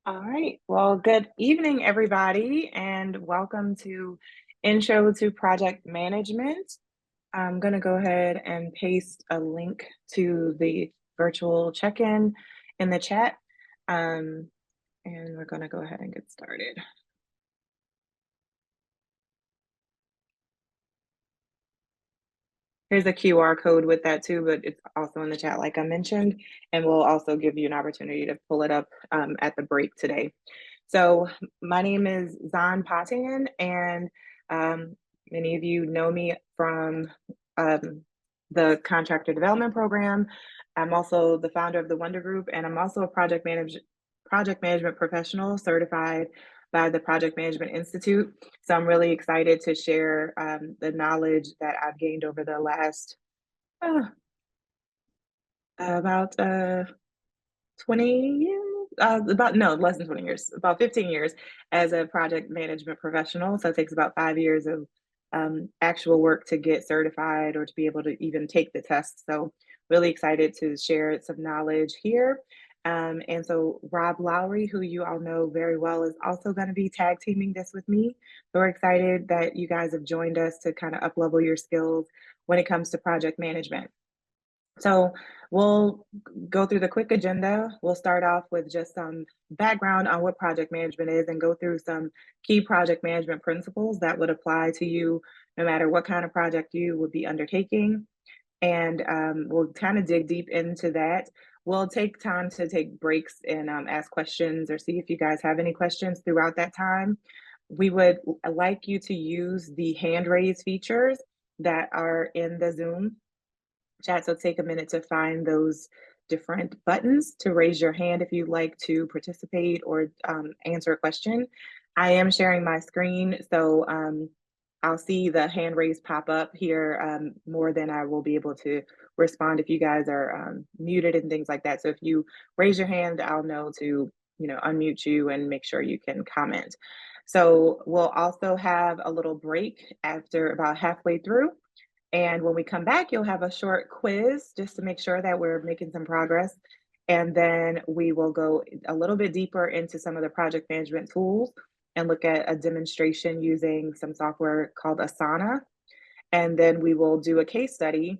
All right. Well, good evening, everybody, and welcome to Intro to Project Management. I'm going to go ahead and paste a link to the virtual check-in in the chat, um, and we're going to go ahead and get started. Here's a QR code with that too, but it's also in the chat, like I mentioned, and we'll also give you an opportunity to pull it up at the break today. So my name is Zan Patan, and um, many of you know me from the contractor development program. I'm also the founder of the Wonder Group, and I'm also a project management professional certified by the Project Management Institute. So I'm really excited to share the knowledge that I've gained over the last uh, about 20 years, about no, less than 20 years, about 15 years as a project management professional. So it takes about 5 years of actual work to get certified or to be able to even take the test. So really excited to share some knowledge here. And so Rob Lowry, who you all know very well, is also going to be tag teaming this with me. So we're excited that you guys have joined us to kind of up level your skills when it comes to project management. So we'll go through the quick agenda. We'll start off with just some background on what project management is and go through some key project management principles that would apply to you no matter what kind of project you would be undertaking. And we'll kind of dig deep into that. We'll take time to take breaks and ask questions or see if you guys have any questions throughout that time. We would like you to use the hand raise features that are in the Zoom chat. So take a minute to find those different buttons to raise your hand if you'd like to participate or answer a question. I am sharing my screen, so I'll see the hand raise pop up here more than I will be able to respond if you guys are muted and things like that. So if you raise your hand, I'll know to unmute you and make sure you can comment. So we'll also have a little break after about halfway through. And when we come back, you'll have a short quiz just to make sure that we're making some progress. And then we will go a little bit deeper into some of the project management tools and look at a demonstration using some software called Asana. And then we will do a case study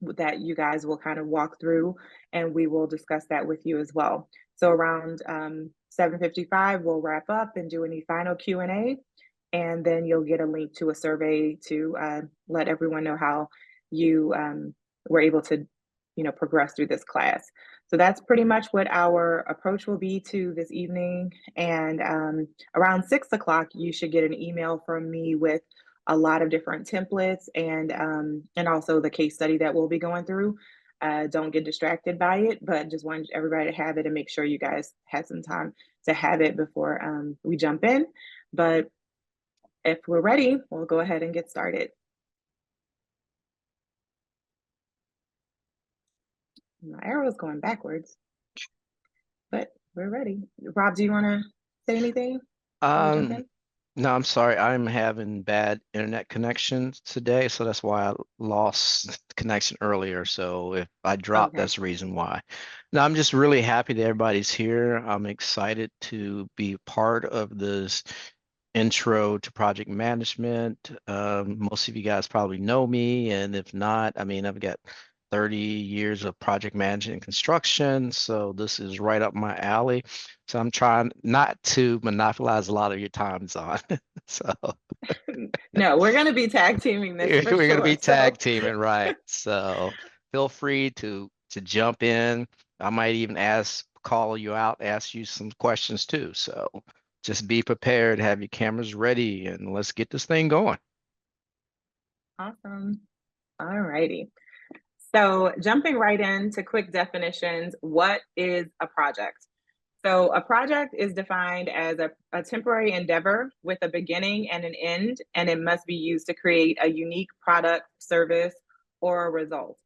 that you guys will kind of walk through, and we will discuss that with you as well. So around 7:55, we'll wrap up and do any final Q&A, and then you'll get a link to a survey to let everyone know how you were able to, progress through this class. So that's pretty much what our approach will be to this evening. And around 6 o'clock, you should get an email from me with a lot of different templates and also the case study that we'll be going through. Don't get distracted by it, but just want everybody to have it and make sure you guys had some time to have it before we jump in. But if we're ready, we'll go ahead and get started. My arrow is going backwards, but we're ready. Rob, do you want to say anything before we jump Um, in? no, I'm sorry. I'm having bad internet connections today, so that's why I lost connection earlier. So if I dropped, Okay. that's the reason why. No, I'm just really happy that everybody's here. I'm excited to be part of this intro to project management. Most of you guys probably know me, and if not, I mean, I've got 30 years of project management and construction, so this is right up my alley. So I'm trying not to monopolize a lot of your time, Zon. So No, we're going to be tag teaming this we're for gonna be sure. tag So teaming, right? So feel free to jump in. I might even call you out, ask you some questions too. So just be prepared, have your cameras ready, and let's get this thing going. awesome. All righty. So jumping right into quick definitions, what is a project? So a project is defined as a temporary endeavor with a beginning and an end, and it must be used to create a unique product, service, or a result.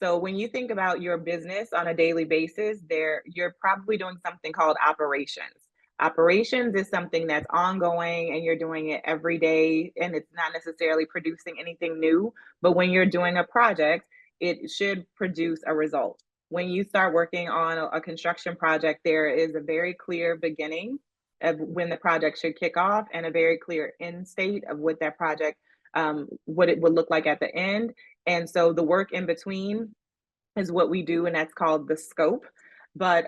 So when you think about your business on a daily basis, you're probably doing something called operations. Operations is something that's ongoing and you're doing it every day, and it's not necessarily producing anything new. But when you're doing a project, it should produce a result. when you start working on a construction project, there is a very clear beginning of when the project should kick off and a very clear end state of what that project, what it would look like at the end. And so the work in between is what we do, and that's called the scope. But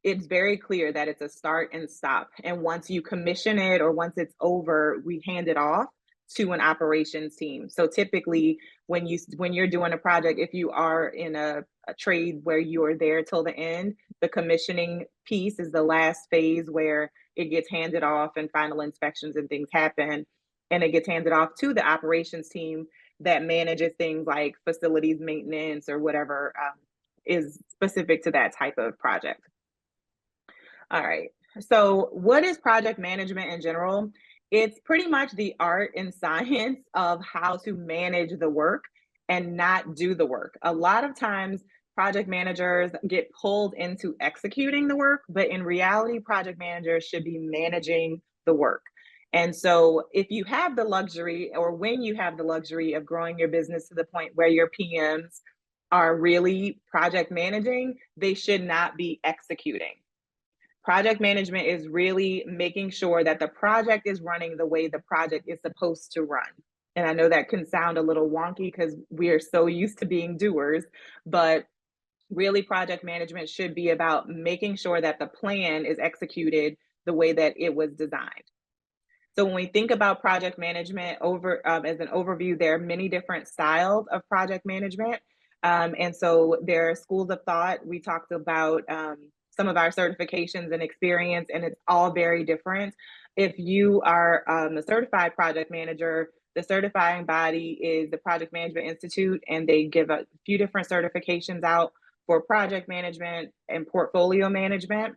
it's very clear that it's a start and stop. And once you commission it or once it's over, we hand it off to an operations team. So typically, when you're doing a project, if you are in a trade where you are there till the end, the commissioning piece is the last phase where it gets handed off and final inspections and things happen, and it gets handed off to the operations team that manages things like facilities maintenance or whatever is specific to that type of project. All right. So, what is project management in general? It's pretty much the art and science of how to manage the work and not do the work. A lot of times, project managers get pulled into executing the work, but in reality, project managers should be managing the work. And so, if you have the luxury, or when you have the luxury of growing your business to the point where your PMs are really project managing, they should not be executing. Project management is really making sure that the project is running the way the project is supposed to run. And I know that can sound a little wonky because we are so used to being doers, but really project management should be about making sure that the plan is executed the way that it was designed. So when we think about project management over as an overview, there are many different styles of project management. And so there are schools of thought. We talked about some of our certifications and experience, and it's all very different. If you are a certified project manager, the certifying body is the Project Management Institute, and they give a few different certifications out for project management and portfolio management.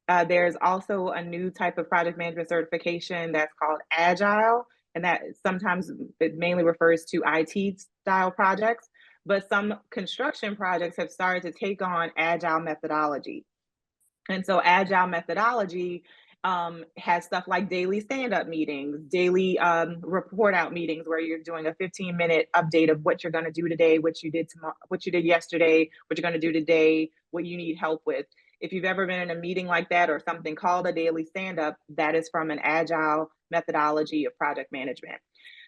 There's also a new type of project management certification that's called Agile, and that sometimes it mainly refers to IT style projects, but some construction projects have started to take on Agile methodology. And so Agile methodology has stuff like daily stand-up meetings, daily report out meetings where you're doing a 15-minute update of what you're going to do today, what you did tomorrow, what you did yesterday, what you're going to do today, what you need help with. If you've ever been in a meeting like that or something called a daily stand-up, that is from an Agile methodology of project management.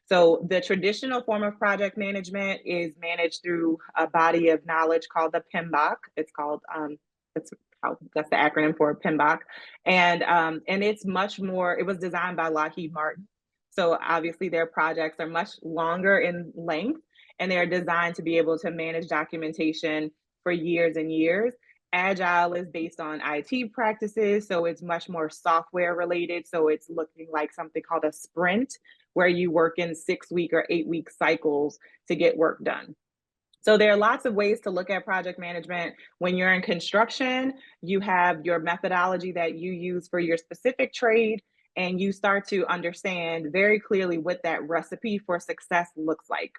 So the traditional form of project management is managed through a body of knowledge called the PMBOK. It's called it's that's the acronym for PMBOK, and it's much more. It was designed by Lockheed Martin, so obviously their projects are much longer in length, and they're designed to be able to manage documentation for years and years. Agile is based on IT practices, so it's much more software related. So it's looking like something called a sprint, where you work in 6-week or 8-week cycles to get work done. So there are lots of ways to look at project management. When you're in construction, you have your methodology that you use for your specific trade, and you start to understand very clearly what that recipe for success looks like.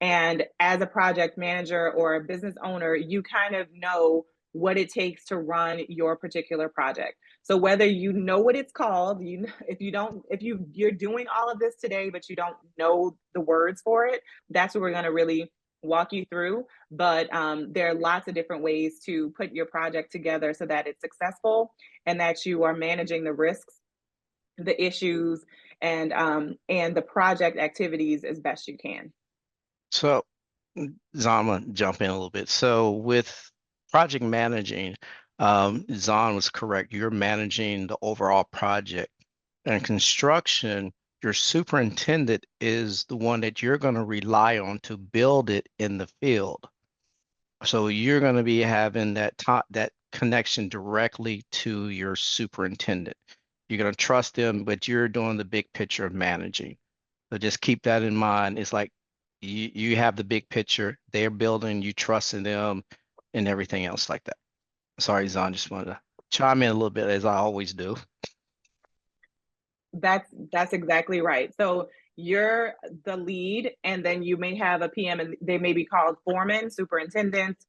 And as a project manager or a business owner, you kind of know what it takes to run your particular project. So whether you know what it's called, if you're doing all of this today, but you don't know the words for it, that's what we're going to really walk you through. But there are lots of different ways to put your project together so that it's successful and that you are managing the risks, the issues, and the project activities as best you can. So, Zama, jump in a little bit. So, with project managing, Zon was correct. You're managing the overall project. And construction, your superintendent is the one that you're going to rely on to build it in the field. So you're going to be having that connection directly to your superintendent. You're going to trust them, but you're doing the big picture of managing. So just keep that in mind. It's like you have the big picture, they're building, you trust in them, and everything else like that. Sorry, Zon, just wanted to chime in a little bit as I always do. That's exactly right. So you're the lead, and then you may have a PM, and they may be called foremen, superintendents,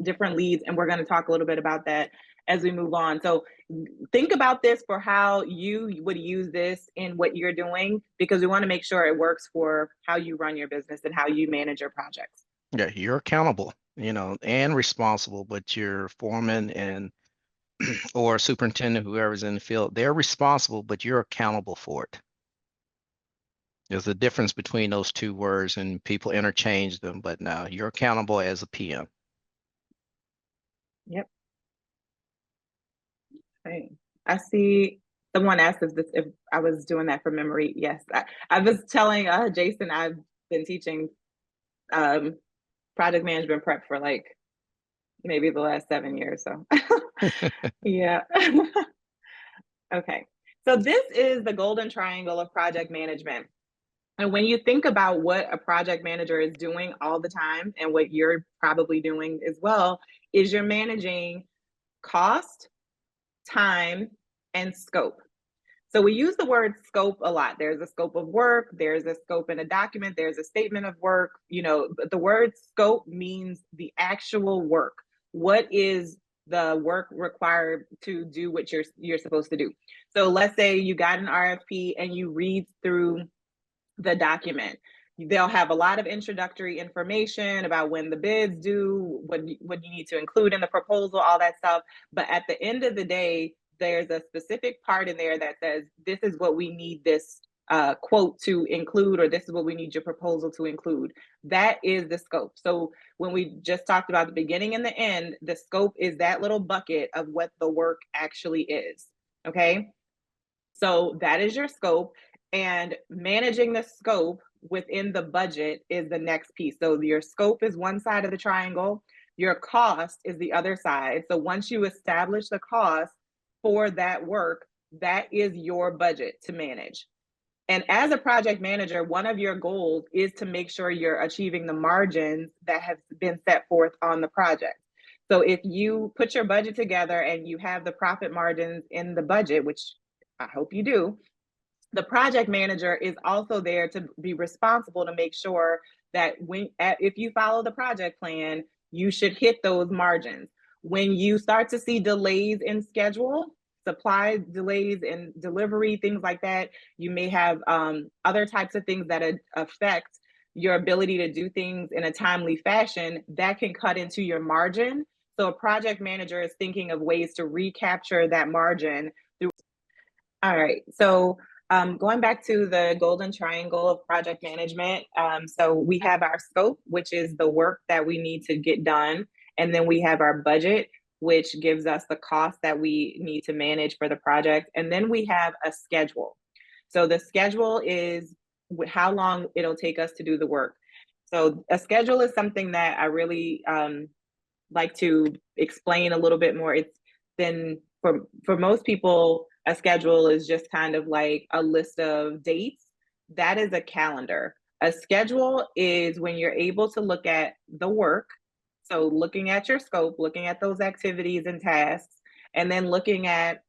different leads, and we're going to talk a little bit about that as we move on. So think about this for how you would use this in what you're doing, because we want to make sure it works for how you run your business and how you manage your projects. Yeah, you're accountable. and responsible, but your foreman and or superintendent, whoever's in the field, they're responsible, but you're accountable for it. There's a difference between those two words, and people interchange them, but no, you're accountable as a PM. Yep. Okay. I see someone asked if I was doing that from memory. Yes, I was telling Jason I've been teaching project management prep for like maybe the last 7 years. So yeah. Okay. So this is the golden triangle of project management. And when you think about what a project manager is doing all the time and what you're probably doing as well, is you're managing cost, time, and scope. So we use the word scope a lot. There's a scope of work, there's a scope in a document, there's a statement of work. The word scope means the actual work. What is the work required to do what you're supposed to do? So let's say you got an RFP and you read through the document. They'll have a lot of introductory information about when the bids due, what you need to include in the proposal, all that stuff. But at the end of the day, there's a specific part in there that says, this is what we need this quote to include, or this is what we need your proposal to include. That is the scope. So when we just talked about the beginning and the end, the scope is that little bucket of what the work actually is. Okay. So that is your scope, and managing the scope within the budget is the next piece. So your scope is one side of the triangle, your cost is the other side. So once you establish the cost for that work, that is your budget to manage. And as a project manager, one of your goals is to make sure you're achieving the margins that have been set forth on the project. So if you put your budget together and you have the profit margins in the budget, which I hope you do, the project manager is also there to be responsible to make sure that if you follow the project plan, you should hit those margins. When you start to see delays in schedule, supply delays in delivery, things like that, you may have other types of things that affect your ability to do things in a timely fashion that can cut into your margin. So a project manager is thinking of ways to recapture that margin through. All right, so going back to the golden triangle of project management, so we have our scope, which is the work that we need to get done. And then we have our budget, which gives us the cost that we need to manage for the project. And then we have a schedule. So the schedule is how long it'll take us to do the work. So a schedule is something that I really like to explain a little bit more. It's been for most people, a schedule is just kind of like a list of dates. That is a calendar. A schedule is when you're able to look at the work. So looking at your scope, looking at those activities and tasks, and then looking at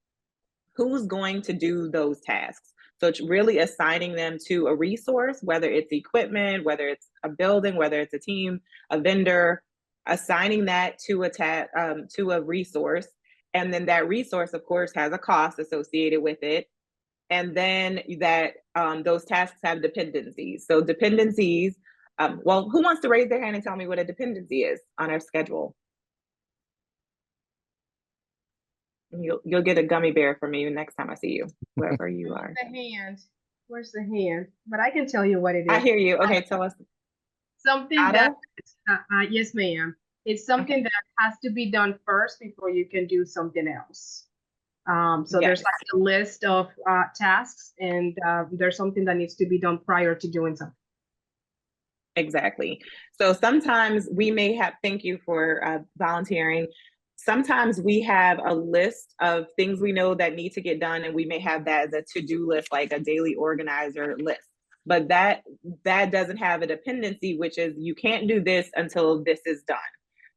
who's going to do those tasks. So it's really assigning them to a resource, whether it's equipment, whether it's a building, whether it's a team, a vendor, assigning that to a resource. And then that resource, of course, has a cost associated with it. And then that those tasks have dependencies. So dependencies, well, who wants to raise their hand and tell me what a dependency is on our schedule? You'll get a gummy bear from me next time I see you, wherever you are. The hand. Where's the hand? But I can tell you what it is. I hear you. Okay, tell us. Something Ada? that, yes, ma'am. It's something that has to be done first before you can do something else. So Yes. there's like a list of tasks, and there's something that needs to be done prior to doing something. Exactly. So sometimes we may have, thank you for volunteering. Sometimes we have a list of things we know that need to get done, and we may have that as a to-do list, like a daily organizer list. But that doesn't have a dependency, which is you can't do this until this is done.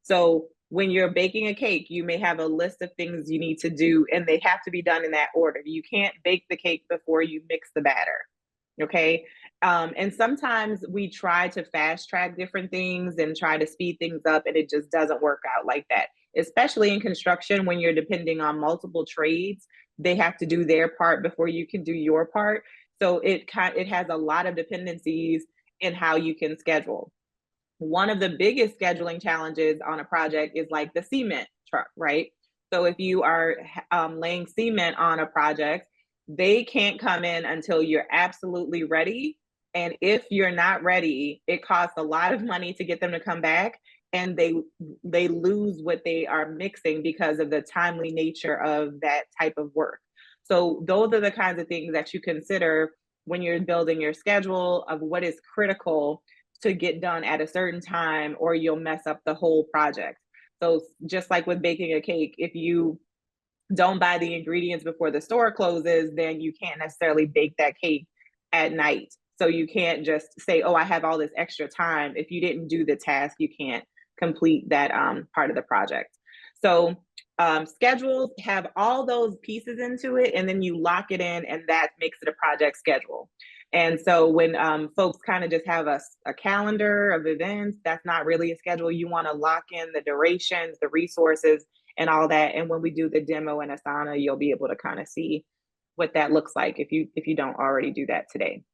So when you're baking a cake, you may have a list of things you need to do, and they have to be done in that order. You can't bake the cake before you mix the batter. Okay. And sometimes we try to fast track different things and try to speed things up, and it just doesn't work out like that. Especially in construction, when you're depending on multiple trades, they have to do their part before you can do your part. So it has a lot of dependencies in how you can schedule. one of the biggest scheduling challenges on a project is like the cement truck, right? So if you are laying cement on a project, they can't come in until you're absolutely ready. And if you're not ready, it costs a lot of money to get them to come back, and they lose what they are mixing because of the timely nature of that type of work. So those are the kinds of things that you consider when you're building your schedule of what is critical to get done at a certain time, or you'll mess up the whole project. So just like with baking a cake, if you don't buy the ingredients before the store closes, then you can't necessarily bake that cake at night. So you can't just say, oh, I have all this extra time. If you didn't do the task, you can't complete that part of the project. So schedules have all those pieces into it, and then you lock it in, and that makes it a project schedule. And so when folks kind of just have a calendar of events, that's not really a schedule. You want to lock in the durations, the resources, and all that. And when we do the demo in Asana, you'll be able to kind of see what that looks like if you don't already do that today.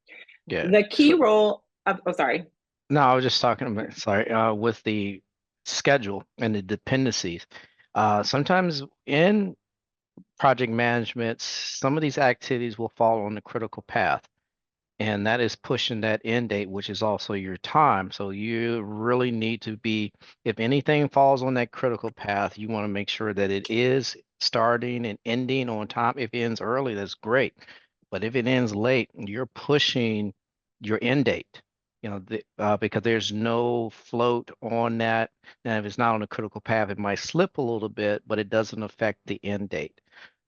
Yeah. The key role of, oh, sorry. No, I was just talking about, sorry, with the schedule and the dependencies. Sometimes in project management, some of these activities will fall on the critical path, and that is pushing that end date, which is also your time. So you really need to be, if anything falls on that critical path, you want to make sure that it is starting and ending on time. If it ends early, that's great. But if it ends late, you're pushing your end date, because there's no float on that. And if it's not on a critical path, it might slip a little bit, but it doesn't affect the end date.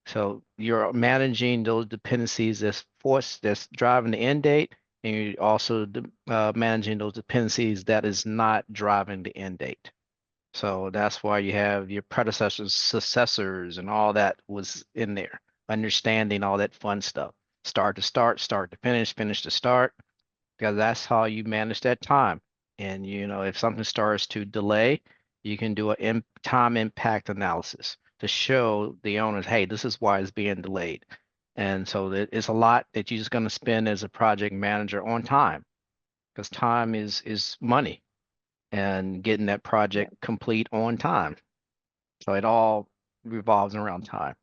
So you're managing those dependencies that's driving the end date, and you're also managing those dependencies that is not driving the end date. So that's why you have your predecessors, successors, and all that was in there. Understanding all that fun stuff. Start to start, start to finish, finish to start, because that's how you manage that time. And if something starts to delay, you can do a time impact analysis to show the owners, hey, this is why it's being delayed. And so it's a lot that you're just going to spend as a project manager on time, because time is money, and getting that project complete on time. So it all revolves around time.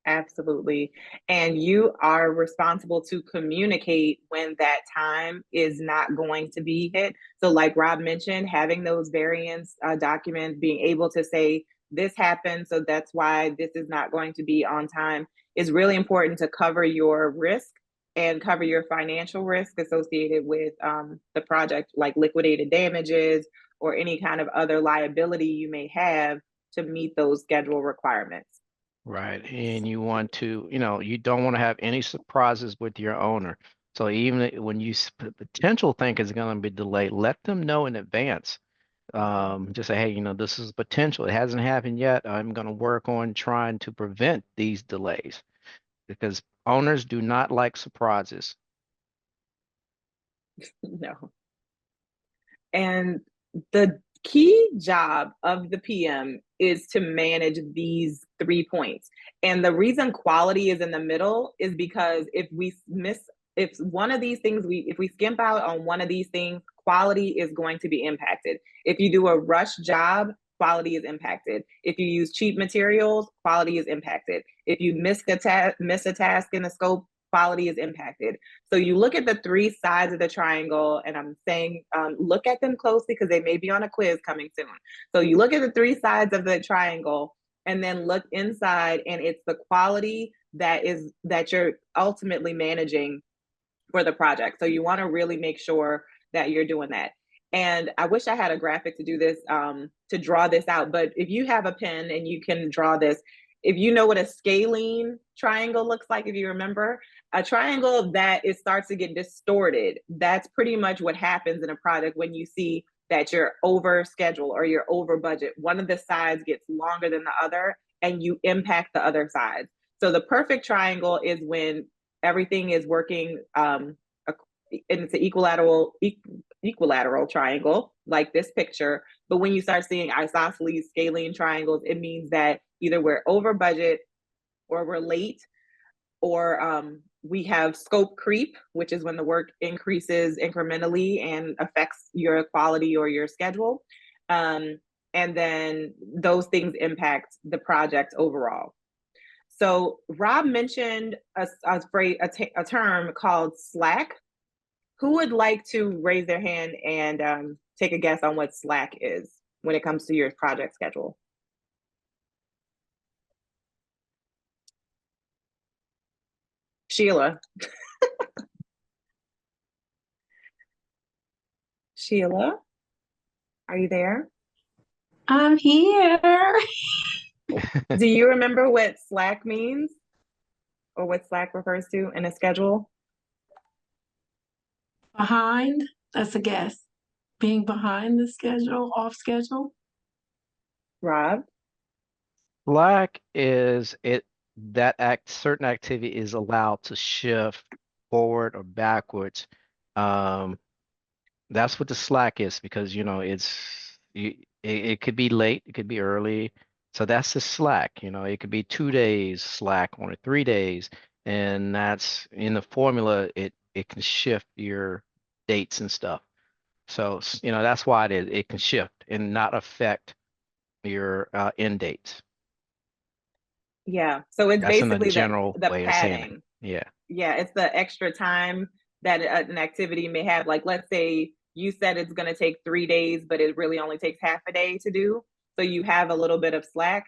Absolutely. And you are responsible to communicate when that time is not going to be hit. So, like Rob mentioned, having those variance documents, being able to say, this happened, so that's why this is not going to be on time, is really important to cover your risk and cover your financial risk associated with the project, like liquidated damages or any kind of other liability you may have to meet those schedule requirements. Right. And you want to, you don't want to have any surprises with your owner. So even when you potential think is going to be delayed, let them know in advance. Just say, hey, this is potential. It hasn't happened yet. I'm going to work on trying to prevent these delays, because owners do not like surprises. No. And the key job of the PM is to manage these 3 points. And the reason quality is in the middle is because if one of these things, if we skimp out on one of these things, quality is going to be impacted. If you do a rush job, quality is impacted. If you use cheap materials, quality is impacted. If you miss a task in the scope, quality is impacted. So you look at the 3 sides of the triangle, and I'm saying look at them closely because they may be on a quiz coming soon. So you look at the 3 sides of the triangle, and then look inside, and it's the quality that you're ultimately managing for the project. So you want to really make sure that you're doing that. And I wish I had a graphic to do this, to draw this out. But if you have a pen and you can draw this, if you know what a scalene triangle looks like, if you remember, a triangle that it starts to get distorted, that's pretty much what happens in a project when you see that you're over schedule or you're over budget. One of the sides gets longer than the other, and you impact the other sides. So the perfect triangle is when everything is working, and it's an equilateral triangle like this picture. But when you start seeing isosceles scalene triangles, it means that either we're over budget, or we're late, or We have scope creep, which is when the work increases incrementally and affects your quality or your schedule. And then those things impact the project overall. So Rob mentioned a term called Slack. Who would like to raise their hand and take a guess on what Slack is when it comes to your project schedule? Sheila. Sheila, are you there? I'm here. Do you remember what Slack means or what Slack refers to in a schedule? Behind, that's a guess. Being behind the schedule, off schedule. Rob? Slack is certain activity is allowed to shift forward or backwards. That's what the slack is because it could be late, it could be early. So that's the slack, it could be 2 days slack on it, 3 days. And that's in the formula, it can shift your dates and stuff. So, that's why it can shift and not affect your end dates. Yeah. So it's That's in a basically general the way of saying it. padding. Yeah. Yeah, it's the extra time that an activity may have. Like, let's say you said it's going to take 3 days, but it really only takes half a day to do. So you have a little bit of slack,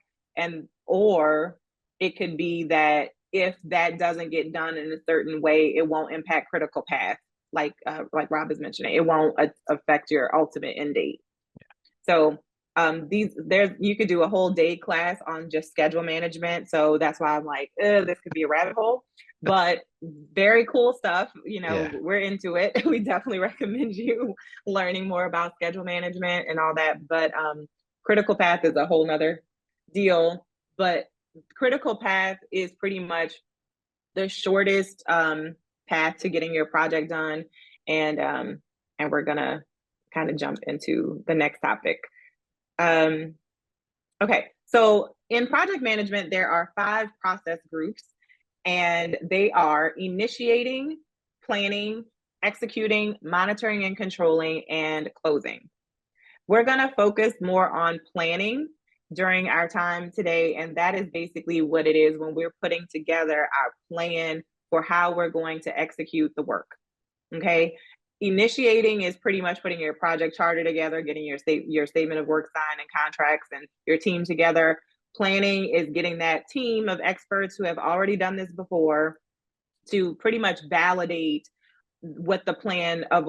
or it could be that if that doesn't get done in a certain way, it won't impact critical path. Like Rob is mentioning, it won't affect your ultimate end date. So you could do a whole day class on just schedule management. So that's why I'm like, this could be a rabbit hole, but very cool stuff. Yeah. We're into it. We definitely recommend you learning more about schedule management and all that. But critical path is a whole nother deal. But critical path is pretty much the shortest path to getting your project done. And we're gonna kind of jump into the next topic. Okay, so in project management, there are 5 process groups, and they are initiating, planning, executing, monitoring and controlling, and closing. We're going to focus more on planning during our time today, and that is basically what it is when we're putting together our plan for how we're going to execute the work. Okay, initiating is pretty much putting your project charter together, getting your statement of work signed and contracts and your team together. Planning is getting that team of experts who have already done this before to pretty much validate what the plan of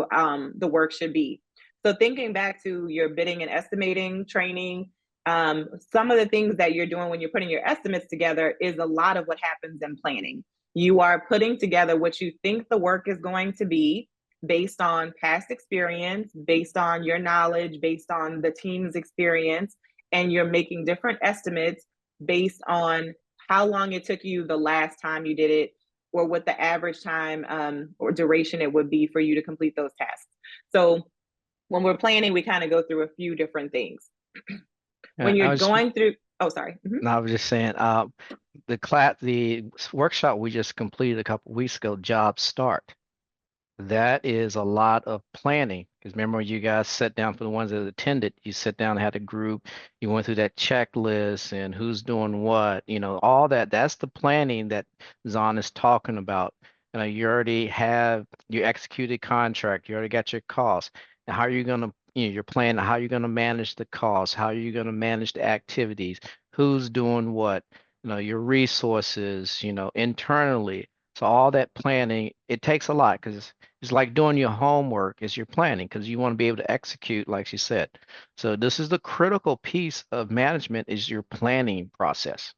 the work should be. So thinking back to your bidding and estimating training, some of the things that you're doing when you're putting your estimates together is a lot of what happens in planning. You are putting together what you think the work is going to be based on past experience, based on your knowledge, based on the team's experience, and you're making different estimates based on how long it took you the last time you did it, or what the average time or duration it would be for you to complete those tasks. So when we're planning, we kind of go through a few different things. When you're going through, oh, sorry. No, I was just saying, the workshop we just completed a couple weeks ago, Job Start. That is a lot of planning, because remember you guys sat down, for the ones that attended, you sat down and had a group, you went through that checklist and who's doing what, all that. That's the planning that Zahn is talking about. You already have your executed contract, you already got your costs. And how are you going to, you're planning how you're going to manage the costs, how are you going to manage the activities, who's doing what, your resources, internally. So all that planning, it takes a lot, because it's like doing your homework as you're planning, because you want to be able to execute, like she said. So this is the critical piece of management, is your planning process.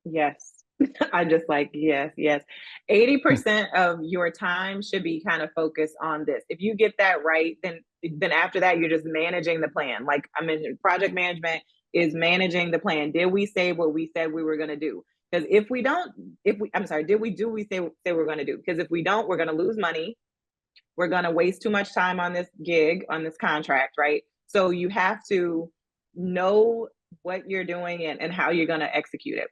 Yes. I just like, yes. 80% of your time should be kind of focused on this. If you get that right, then after that, you're just managing the plan. Like I mentioned, project management is managing the plan. Did we say what we said we were going to do? Because did we do we say we're going to do? Because if we don't, we're going to lose money. We're going to waste too much time on this gig, on this contract, right? So you have to know what you're doing and how you're going to execute it.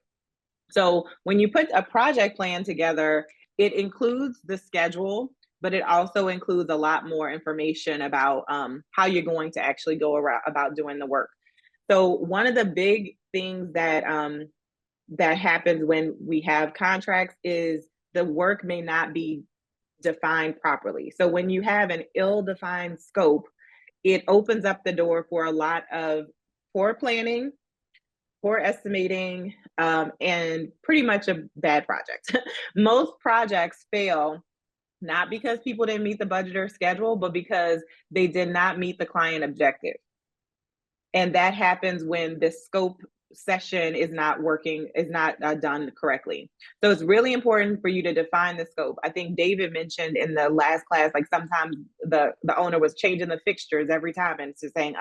So when you put a project plan together, it includes the schedule, but it also includes a lot more information about how you're going to actually go about doing the work. So one of the big things that that happens when we have contracts is the work may not be defined properly. So when you have an ill-defined scope, it opens up the door for a lot of poor planning, poor estimating, and pretty much a bad project. Most projects fail not because people didn't meet the budget or schedule, but because they did not meet the client objective. And that happens when the scope session is not working, is not done correctly. So it's really important for you to define the scope. I think David mentioned in the last class, like sometimes the owner was changing the fixtures every time, and it's just saying,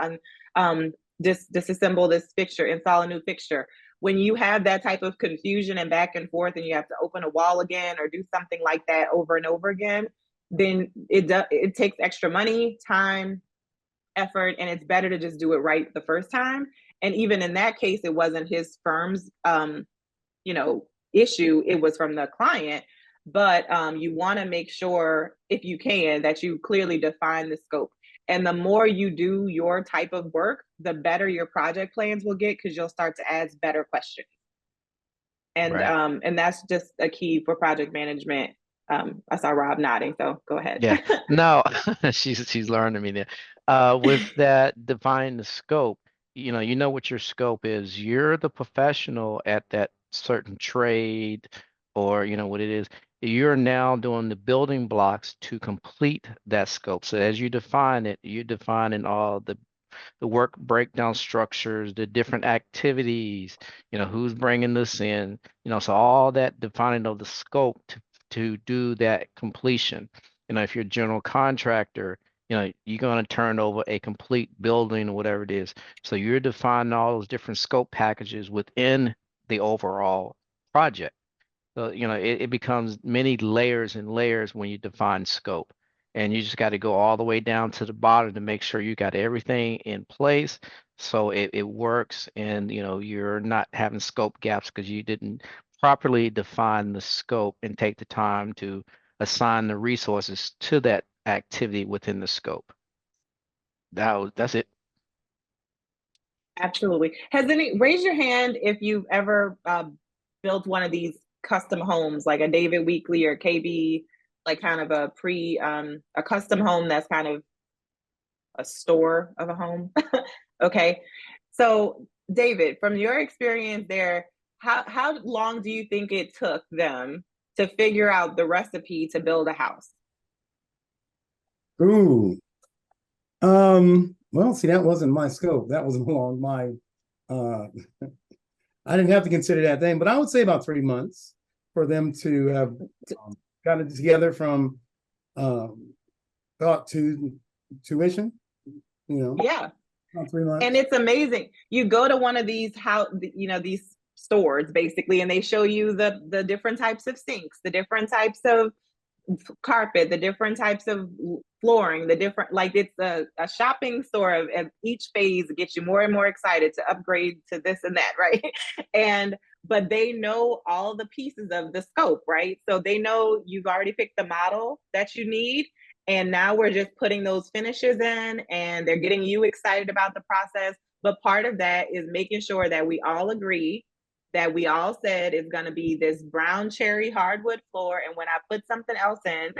disassemble this fixture, install a new fixture. When you have that type of confusion and back and forth, and you have to open a wall again or do something like that over and over again, then it takes extra money, time, effort, and it's better to just do it right the first time. And even in that case, it wasn't his firm's issue, it was from the client. But you want to make sure, if you can, that you clearly define the scope. And the more you do your type of work, the better your project plans will get, because you'll start to ask better questions. And Right. and that's just a key for project management. I saw Rob nodding, so go ahead. Yeah. No, she's learning me there. With that define the scope, you know what your scope is. You're the professional at that certain trade, or what it is. You're now doing the building blocks to complete that scope. So as you define it, you're defining all the work breakdown structures, the different activities, who's bringing this in, so all that defining of the scope to do that completion. If you're a general contractor, you're going to turn over a complete building or whatever it is. So you're defining all those different scope packages within the overall project. So, it becomes many layers and layers when you define scope. And you just got to go all the way down to the bottom to make sure you got everything in place so it works, and you're not having scope gaps because you didn't properly define the scope and take the time to assign the resources to that activity within the scope. That's it. Absolutely. Raise your hand if you've ever built one of these custom homes, like a David Weekley or KB, like kind of a custom home that's kind of a store of a home. Okay. So David, from your experience there, how long do you think it took them to figure out the recipe to build a house? Ooh. Well, see, that wasn't my scope. That was along my I didn't have to consider that thing, but I would say about 3 months for them to have gotten it together from thought to tuition, Yeah. about 3 months. And it's amazing. You go to one of these these stores basically, and they show you the different types of sinks, the different types of carpet, the different types of flooring, the different, like, it's a shopping store of each phase gets you more and more excited to upgrade to this and that, right? But they know all the pieces of the scope, right? So they know you've already picked the model that you need, and now we're just putting those finishes in, and they're getting you excited about the process. But part of that is making sure that we all agree, that we all said is going to be this brown cherry hardwood floor. And when I put something else in,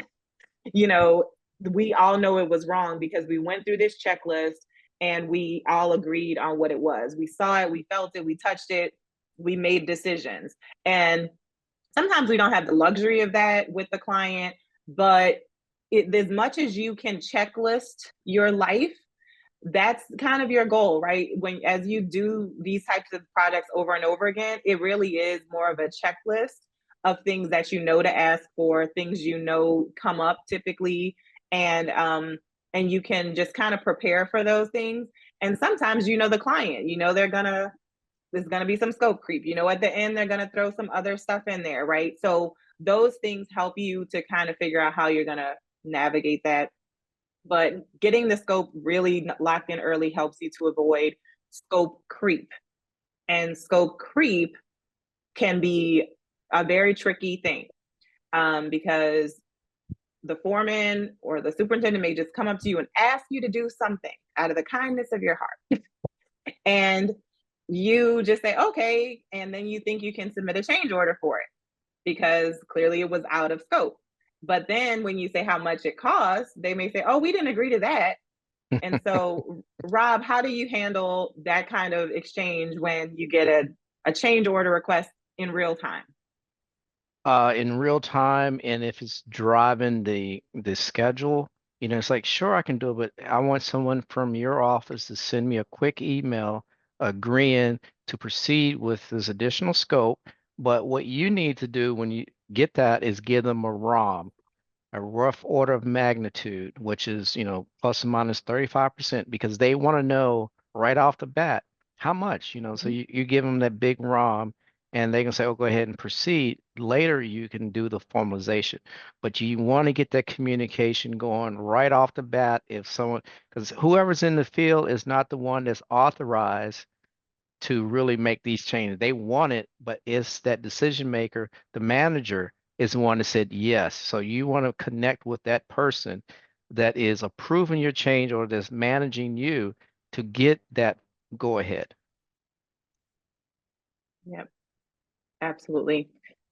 we all know it was wrong because we went through this checklist and we all agreed on what it was. We saw it, we felt it, we touched it, we made decisions. And sometimes we don't have the luxury of that with the client, but as much as you can checklist your life, that's kind of your goal, right? As you do these types of projects over and over again, it really is more of a checklist of things that you know to ask for, things come up typically, and you can just kind of prepare for those things. And sometimes the client, there's gonna be some scope creep. At the end they're gonna throw some other stuff in there, right? So those things help you to kind of figure out how you're gonna navigate that. But getting the scope really locked in early helps you to avoid scope creep. And scope creep can be a very tricky thing, because the foreman or the superintendent may just come up to you and ask you to do something out of the kindness of your heart. And you just say, okay, and then you think you can submit a change order for it because clearly it was out of scope. But then when you say how much it costs, they may say, oh, we didn't agree to that. And so, Rob, how do you handle that kind of exchange when you get a change order request in real time? In real time, and if it's driving the schedule, you know, it's like, sure, I can do it, but I want someone from your office to send me a quick email agreeing to proceed with this additional scope. But what you need to do when you get that is give them a ROM, a rough order of magnitude, which is, you know, plus or minus 35%, because they want to know right off the bat how much, you know. So you give them that big ROM and they can say, oh, go ahead and proceed. Later, you can do the formalization, but you want to get that communication going right off the bat. If someone, because whoever's in the field is not the one that's authorized to really make these changes. They want it, but it's that decision maker, the manager, is the one that said yes. So you want to connect with that person that is approving your change or that's managing you to get that go ahead. Yep, absolutely.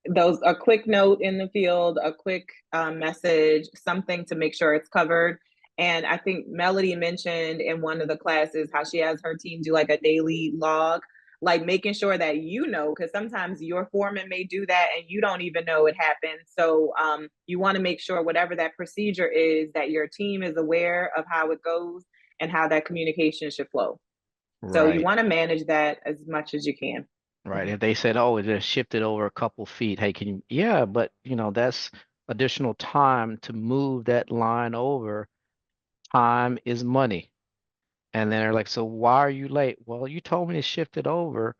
Those, a quick note in the field, a quick message, something to make sure it's covered. And I think Melody mentioned in one of the classes how she has her team do like a daily log, like making sure that you know, because sometimes your foreman may do that and you don't even know it happened. So you want to make sure whatever that procedure is, that your team is aware of how it goes and how that communication should flow. So you Right. want to manage that as much as you can. Right. If they said, oh, it just shifted over a couple feet, hey, can you, yeah, but you know, that's additional time to move that line over. Time is money. And then they're like, so why are you late? Well, you told me to shift it over,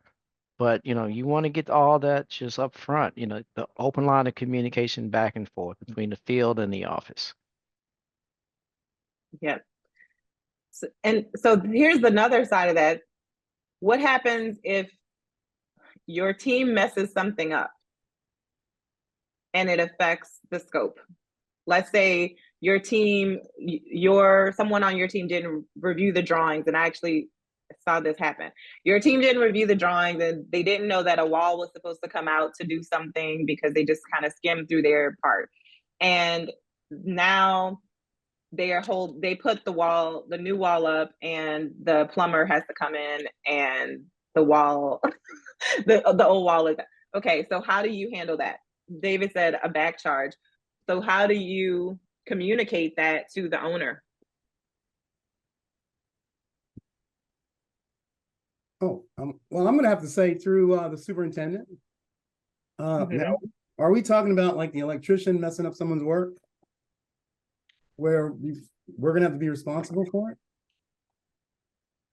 but you know, you want to get all that just up front, you know, the open line of communication back and forth between the field and the office. Yep. And so here's another side of that. What happens if your team messes something up and it affects the scope? Let's say your team, someone on your team didn't review the drawings, and I actually saw this happen. Your team didn't review the drawings and they didn't know that a wall was supposed to come out to do something because they just kind of skimmed through their part. And now they put the new wall up, and the plumber has to come in and the wall, the old wall is okay. So how do you handle that? David said a back charge. So how do you communicate that to the owner? Oh, well, I'm going to have to say through the superintendent. Now, are we talking about like the electrician messing up someone's work, where we're going to have to be responsible for it?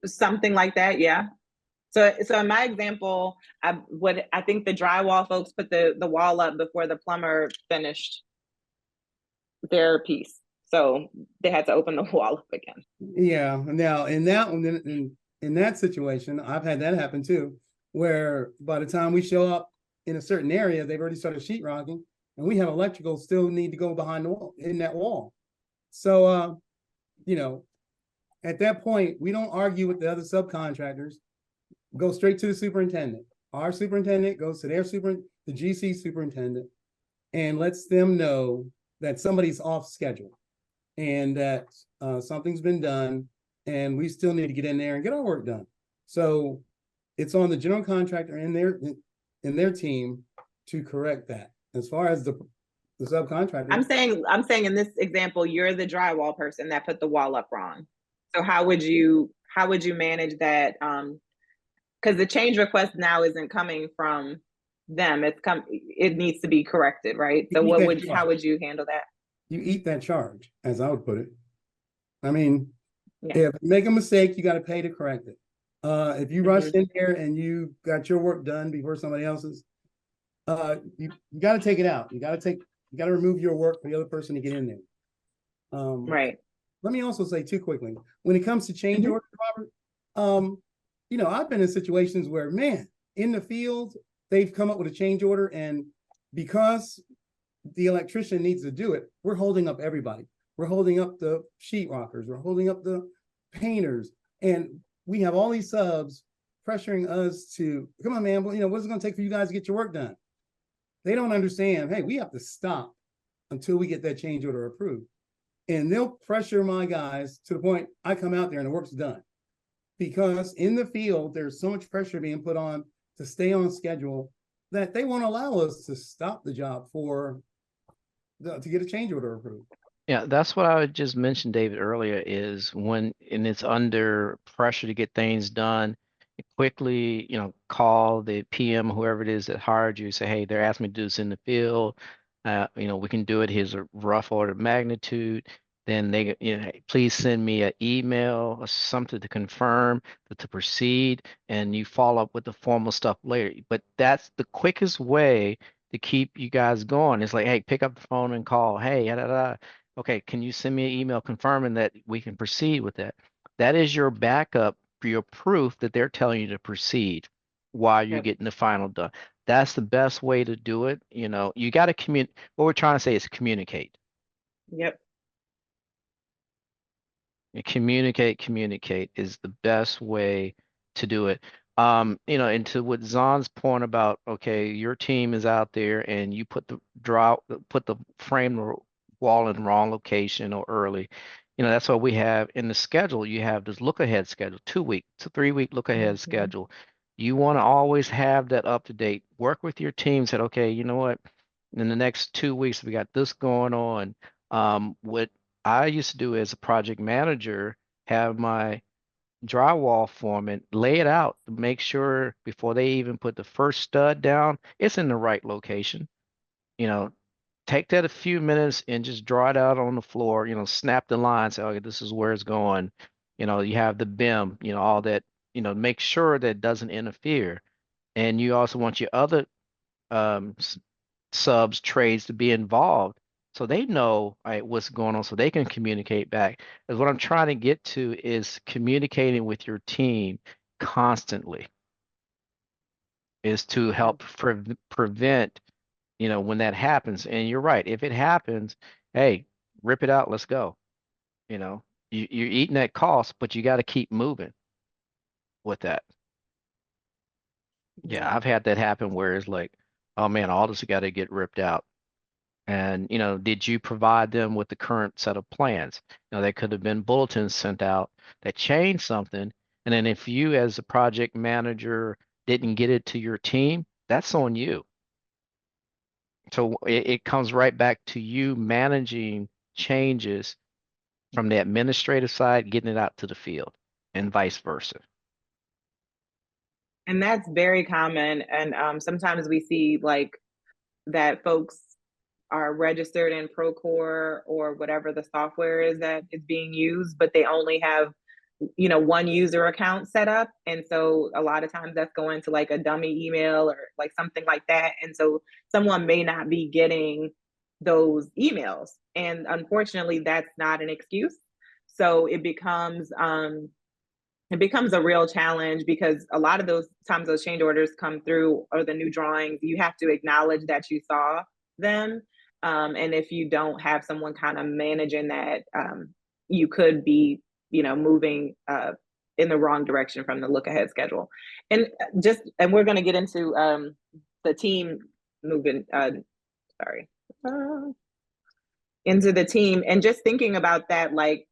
Something like that, yeah. So in my example, I think the drywall folks put the wall up before the plumber finished their piece, so they had to open the wall up again. Yeah. Now, in that one, in that situation, I've had that happen too, where by the time we show up in a certain area, they've already started sheetrocking, and we have electrical still need to go behind the wall, in that wall. So, you know, at that point, we don't argue with the other subcontractors. Go straight to the superintendent. Our superintendent goes to the GC superintendent, and lets them know that somebody's off schedule and that something's been done, and we still need to get in there and get our work done. So it's on the general contractor and their team to correct that. As far as the subcontractor, I'm saying in this example, you're the drywall person that put the wall up wrong. So how would you manage that? Because the change request now isn't coming from them. It needs to be corrected, right? So how would you handle that? You eat that charge, as I would put it. I mean, Yeah. if you make a mistake, you got to pay to correct it. If you rush in there and you got your work done before somebody else's, you got to take it out. You got to remove your work for the other person to get in there. Right. Let me also say too quickly, when it comes to change orders, Robert, you know, I've been in situations where, man, in the field, they've come up with a change order, and because the electrician needs to do it, we're holding up everybody. We're holding up the sheetrockers, we're holding up the painters, and we have all these subs pressuring us to, come on, man, you know, what's it gonna take for you guys to get your work done? They don't understand, hey, we have to stop until we get that change order approved. And they'll pressure my guys to the point I come out there and the work's done. Because in the field, there's so much pressure being put on to stay on schedule that they won't allow us to stop the job to get a change order approved. Yeah, that's what I would just mention, David, earlier is when, and it's under pressure to get things done, quickly, call the PM, whoever it is that hired you, say, hey, they're asking me to do this in the field. We can do it. Here's a rough order of magnitude. Then they, "Hey, please send me an email or something to confirm to proceed," and you follow up with the formal stuff later. But that's the quickest way to keep you guys going. It's like, hey, pick up the phone and call. Hey, okay, can you send me an email confirming that we can proceed with that? That is your backup for your proof that they're telling you to proceed while you're Yep. getting the final done. That's the best way to do it. You got to communicate. What we're trying to say is communicate. Yep. Communicate is the best way to do it. And to what Zon's point about, okay, your team is out there and you put the frame wall in the wrong location or early. That's what we have in the schedule. You have this look ahead schedule, 2 week to 3 week look ahead schedule. You want to always have that up to date. Work with your team. Said, okay, you know what? In the next 2 weeks, we got this going on. What I used to do as a project manager, have my drywall foreman lay it out to make sure before they even put the first stud down, it's in the right location. Take that a few minutes and just draw it out on the floor, snap the line, say, okay, this is where it's going. You have the BIM, all that, make sure that it doesn't interfere. And you also want your other subs, trades to be involved so they know, all right, what's going on so they can communicate back. Because what I'm trying to get to is communicating with your team constantly is to help prevent, when that happens. And you're right, if it happens, hey, rip it out, let's go. You're eating that cost, but you got to keep moving with that. Yeah, I've had that happen where it's like, oh man, all this got to get ripped out. And, did you provide them with the current set of plans? There could have been bulletins sent out that changed something. And then if you as a project manager didn't get it to your team, that's on you. So it comes right back to you managing changes from the administrative side, getting it out to the field and vice versa. And that's very common. And sometimes we see like that folks are registered in Procore or whatever the software is that is being used, but they only have, one user account set up. And so a lot of times that's going to like a dummy email or like something like that. And so someone may not be getting those emails. And unfortunately, that's not an excuse. So it becomes a real challenge because a lot of those times those change orders come through or the new drawings, you have to acknowledge that you saw them. And if you don't have someone kind of managing that, you could be, moving in the wrong direction from the look ahead schedule. And we're going to get into the team moving, into the team and just thinking about that, like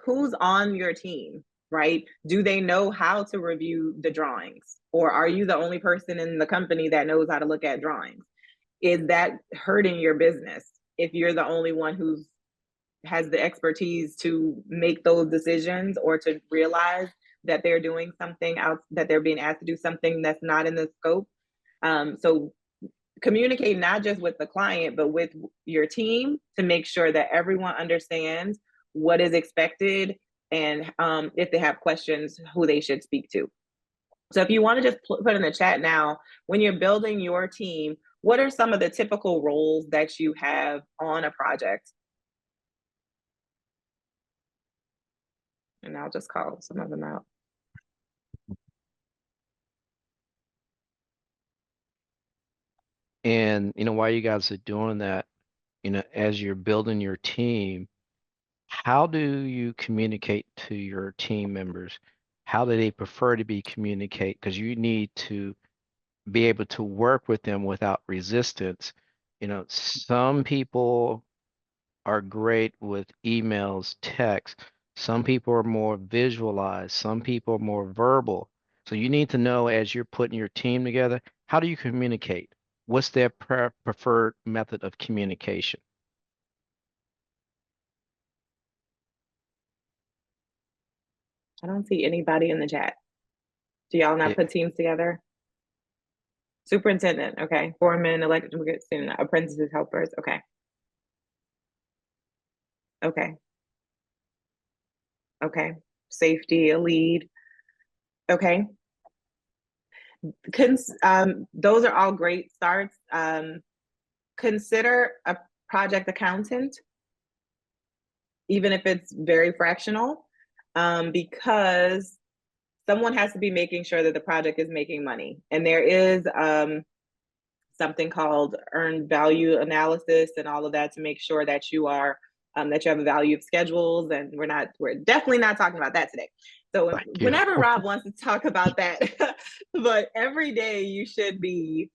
who's on your team, right? Do they know how to review the drawings? Or are you the only person in the company that knows how to look at drawings? Is that hurting your business if you're the only one who's has the expertise to make those decisions or to realize that they're doing something else, that they're being asked to do something that's not in the scope? So communicate not just with the client, but with your team to make sure that everyone understands what is expected and if they have questions, who they should speak to. So if you want to just put in the chat now, when you're building your team, what are some of the typical roles that you have on a project? And I'll just call some of them out. And, while you guys are doing that, as you're building your team, how do you communicate to your team members? How do they prefer to be communicate? Because you need to be able to work with them without resistance. Some people are great with emails, text. Some people are more visualized. Some people are more verbal. So you need to know as you're putting your team together, how do you communicate? What's their preferred method of communication? I don't see anybody in the chat. Do y'all not It- put teams together? Superintendent, okay. Foreman, elected student, apprentices, helpers, okay. Okay. Okay. Safety, a lead. Okay. Those are all great starts. Consider a project accountant, even if it's very fractional, because someone has to be making sure that the project is making money. And there is something called earned value analysis and all of that to make sure that you are that you have a value of schedules. And we're definitely not talking about that today. So Thank you. whenever Rob wants to talk about that, but every day you should be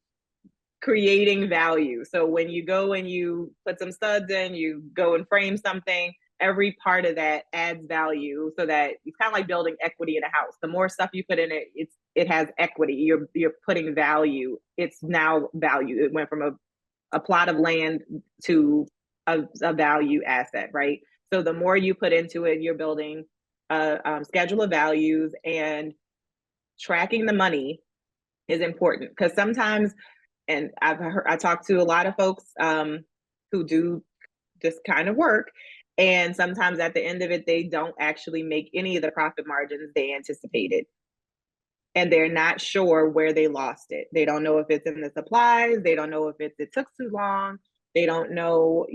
creating value. So when you go and you put some studs in, you go and frame something, every part of that adds value so that it's kind of like building equity in a house. The more stuff you put in it, it has equity. You're putting value. It's now value. It went from a plot of land to a value asset, right? So the more you put into it, you're building a schedule of values, and tracking the money is important because sometimes, and I talk to a lot of folks who do this kind of work, and sometimes at the end of it, they don't actually make any of the profit margins they anticipated. And they're not sure where they lost it. They don't know if it's in the supplies. They don't know if it took too long. They don't know,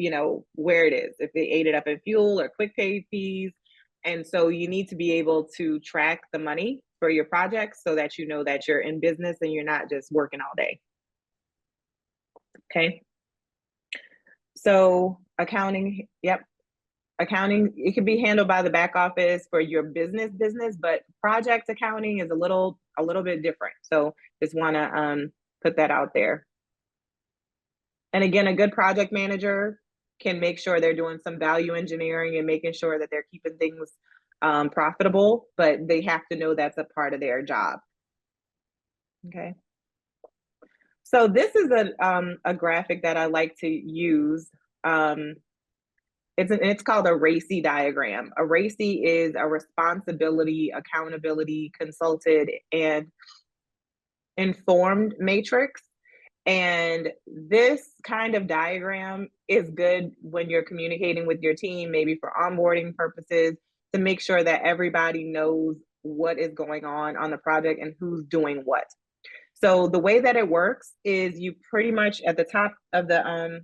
where it is, if they ate it up in fuel or quick pay fees. And so you need to be able to track the money for your projects so that you know that you're in business and you're not just working all day. Okay. So accounting, yep. Accounting, it can be handled by the back office for your business, but project accounting is a little bit different. So just want to put that out there. And again, a good project manager can make sure they're doing some value engineering and making sure that they're keeping things profitable, but they have to know that's a part of their job. Okay. So this is a graphic that I like to use. It's called a RACI diagram. A RACI is a responsibility, accountability, consulted, and informed matrix. And this kind of diagram is good when you're communicating with your team, maybe for onboarding purposes, to make sure that everybody knows what is going on the project and who's doing what. So the way that it works is you pretty much at the top of the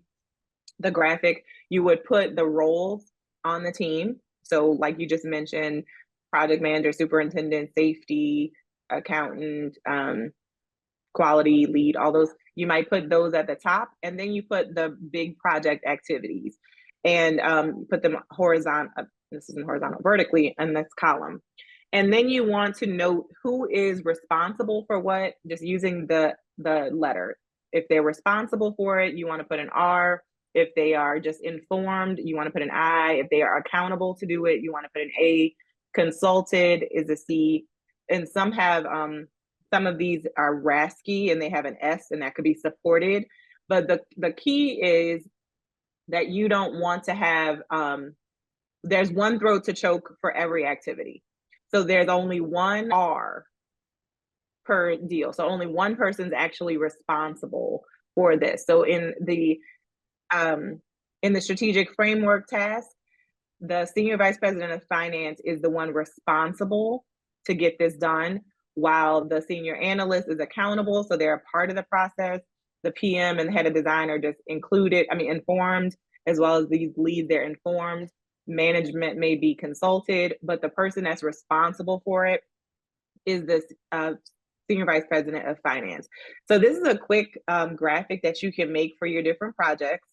graphic, you would put the roles on the team. So like you just mentioned, project manager, superintendent, safety, accountant, quality lead, all those, you might put those at the top, and then you put the big project activities and put them horizontal, this isn't horizontal, vertically in this column. And then you want to note who is responsible for what, just using the letter. If they're responsible for it, you want to put an R. If they are just informed, you want to put an I. If they are accountable to do it, you want to put an A. Consulted is a C. And some have, some of these are RASCI and they have an S, and that could be supported. But the key is that you don't want to have, there's one throat to choke for every activity. So there's only one R per deal. So only one person's actually responsible for this. So in the strategic framework task, the senior vice president of finance is the one responsible to get this done, while the senior analyst is accountable. So they're a part of the process. The PM and the head of design are just informed, as well as these leads, they're informed. Management may be consulted, but the person that's responsible for it is this Senior Vice President of Finance. So this is a quick graphic that you can make for your different projects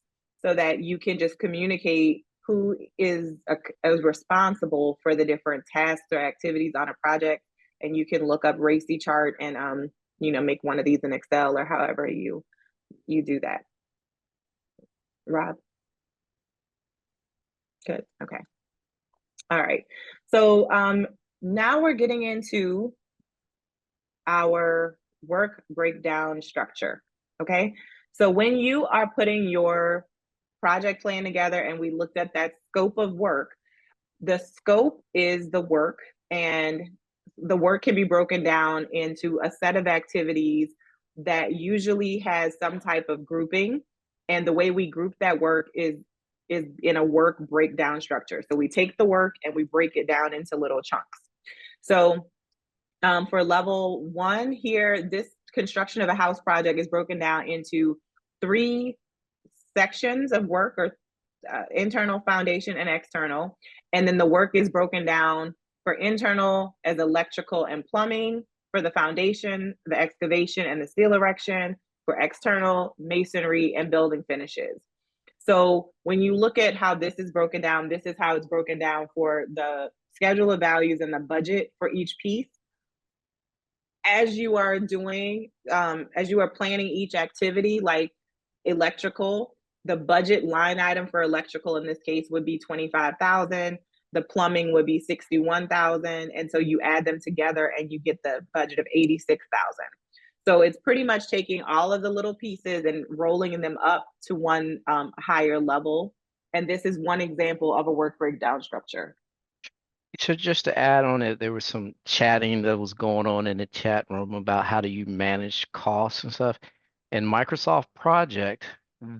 so that you can just communicate who is responsible for the different tasks or activities on a project. And you can look up RACI chart and make one of these in Excel or however you do that. Rob? Good, okay. All right, so now we're getting into our work breakdown structure, okay? So when you are putting your project plan together and we looked at that scope of work, the scope is the work, and the work can be broken down into a set of activities that usually has some type of grouping. And the way we group that work is in a work breakdown structure. So we take the work and we break it down into little chunks. So for level 1 here, this construction of a house project is broken down into 3 sections of work, or internal, foundation, and external. And then the work is broken down for internal as electrical and plumbing, for the foundation, the excavation and the steel erection, for external, masonry and building finishes. So when you look at how this is broken down, this is how it's broken down for the schedule of values and the budget for each piece. As you are doing, as you are planning each activity, like electrical, the budget line item for electrical in this case would be 25,000. The plumbing would be 61,000. And so you add them together and you get the budget of 86,000. So it's pretty much taking all of the little pieces and rolling them up to one higher level. And this is one example of a work breakdown structure. So just to add on it, there was some chatting that was going on in the chat room about how do you manage costs and stuff. In Microsoft Project,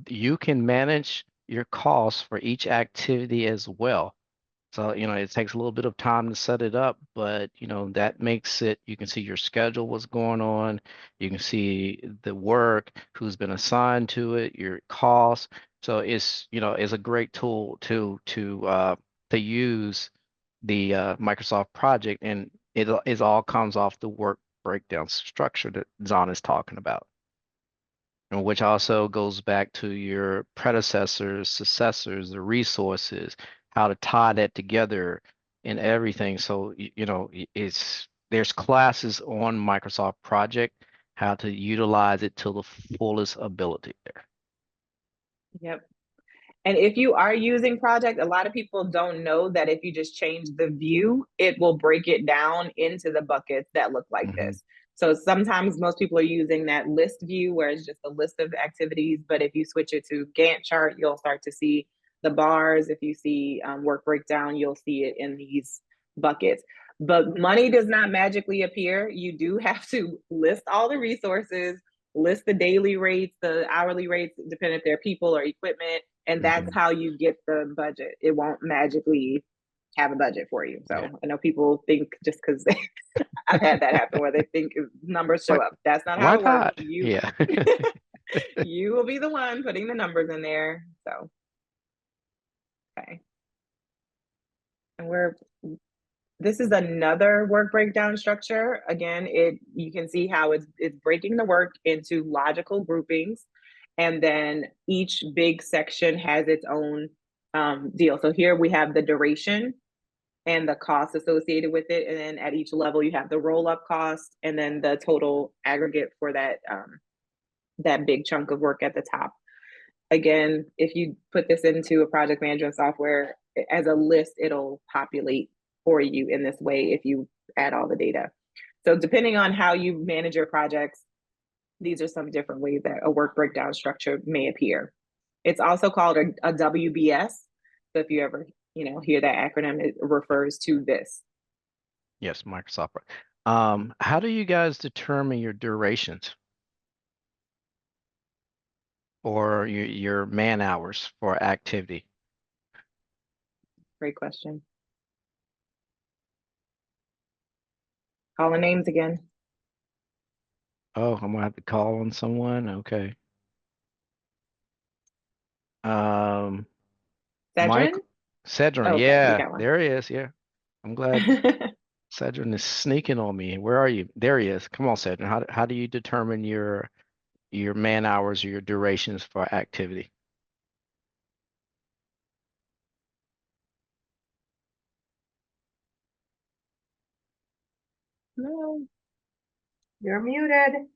you can manage your costs for each activity as well. So, it takes a little bit of time to set it up, but, that makes it, you can see your schedule, what's going on. You can see the work, who's been assigned to it, your costs. So it's, it's a great tool to use the Microsoft Project, and it all comes off the work breakdown structure that Zahn is talking about. And which also goes back to your predecessors, successors, the resources, how to tie that together and everything. So, there's classes on Microsoft Project, how to utilize it to the fullest ability there. Yep. And if you are using Project, a lot of people don't know that if you just change the view, it will break it down into the buckets that look like this. So sometimes most people are using that list view where it's just a list of activities. But if you switch it to Gantt chart, you'll start to see the bars. If you see work breakdown, you'll see it in these buckets. But money does not magically appear. You do have to list all the resources, list the daily rates, the hourly rates, depending if they're people or equipment. And that's how you get the budget. It won't magically have a budget for you. So I know people think just because I've had that happen where they think numbers show up. That's not how it works. You will be the one putting the numbers in there. So, okay. And this is another work breakdown structure. Again, you can see how it's breaking the work into logical groupings. And then each big section has its own deal. So here we have the duration and the cost associated with it. And then at each level, you have the roll-up cost and then the total aggregate for that, that big chunk of work at the top. Again, if you put this into a project management software as a list, it'll populate for you in this way if you add all the data. So depending on how you manage your projects, these are some different ways that a work breakdown structure may appear. It's also called a WBS. So if you ever, hear that acronym, it refers to this. Yes, Microsoft. How do you guys determine your durations or your man hours for activity? Great question. Calling names again. Oh, I'm gonna have to call on someone. Okay. Mike Cedrin? Cedrin, Okay, yeah, there he is. Yeah, I'm glad Cedric is sneaking on me. Where are you? There he is. Come on, Cedric. How do you determine your man hours or your durations for activity? No. You're muted.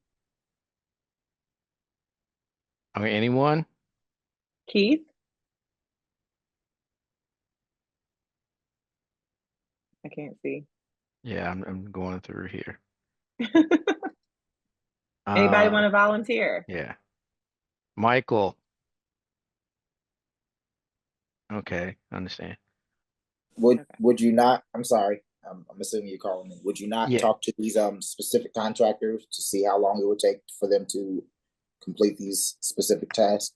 Okay, anyone? Keith? I can't see. Yeah, I'm going through here. Anybody Uh, want to volunteer? yeah. Michael. Okay, I understand. Okay. Would you not? I'm sorry. I'm assuming you're calling me. Would you not Yeah. talk to these specific contractors to see how long it would take for them to complete these specific tasks?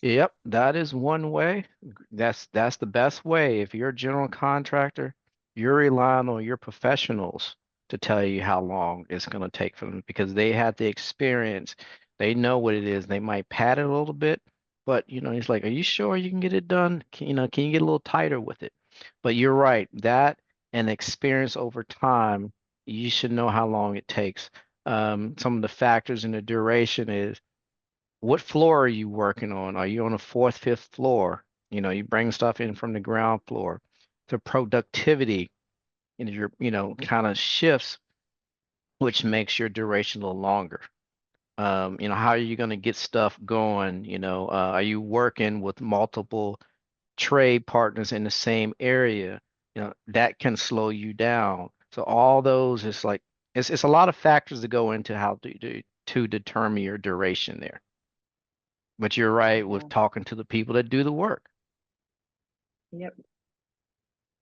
Yep, that is one way. That's the best way. If you're a general contractor, you're relying on your professionals to tell you how long it's going to take for them because they have the experience. They know what it is. They might pad it a little bit, but he's like, "Are you sure you can get it done? Can you get a little tighter with it?" But you're right. That and experience over time, you should know how long it takes. Some of the factors in the duration is what floor are you working on? Are you on a fourth, fifth floor? You bring stuff in from the ground floor. The productivity in your, kind of shifts, which makes your duration a little longer. How are you going to get stuff going? Are you working with multiple trade partners in the same area? That can slow you down. So all those is like it's a lot of factors that go into how to determine your duration there. But you're right with Yeah. talking to the people that do the work. Yep.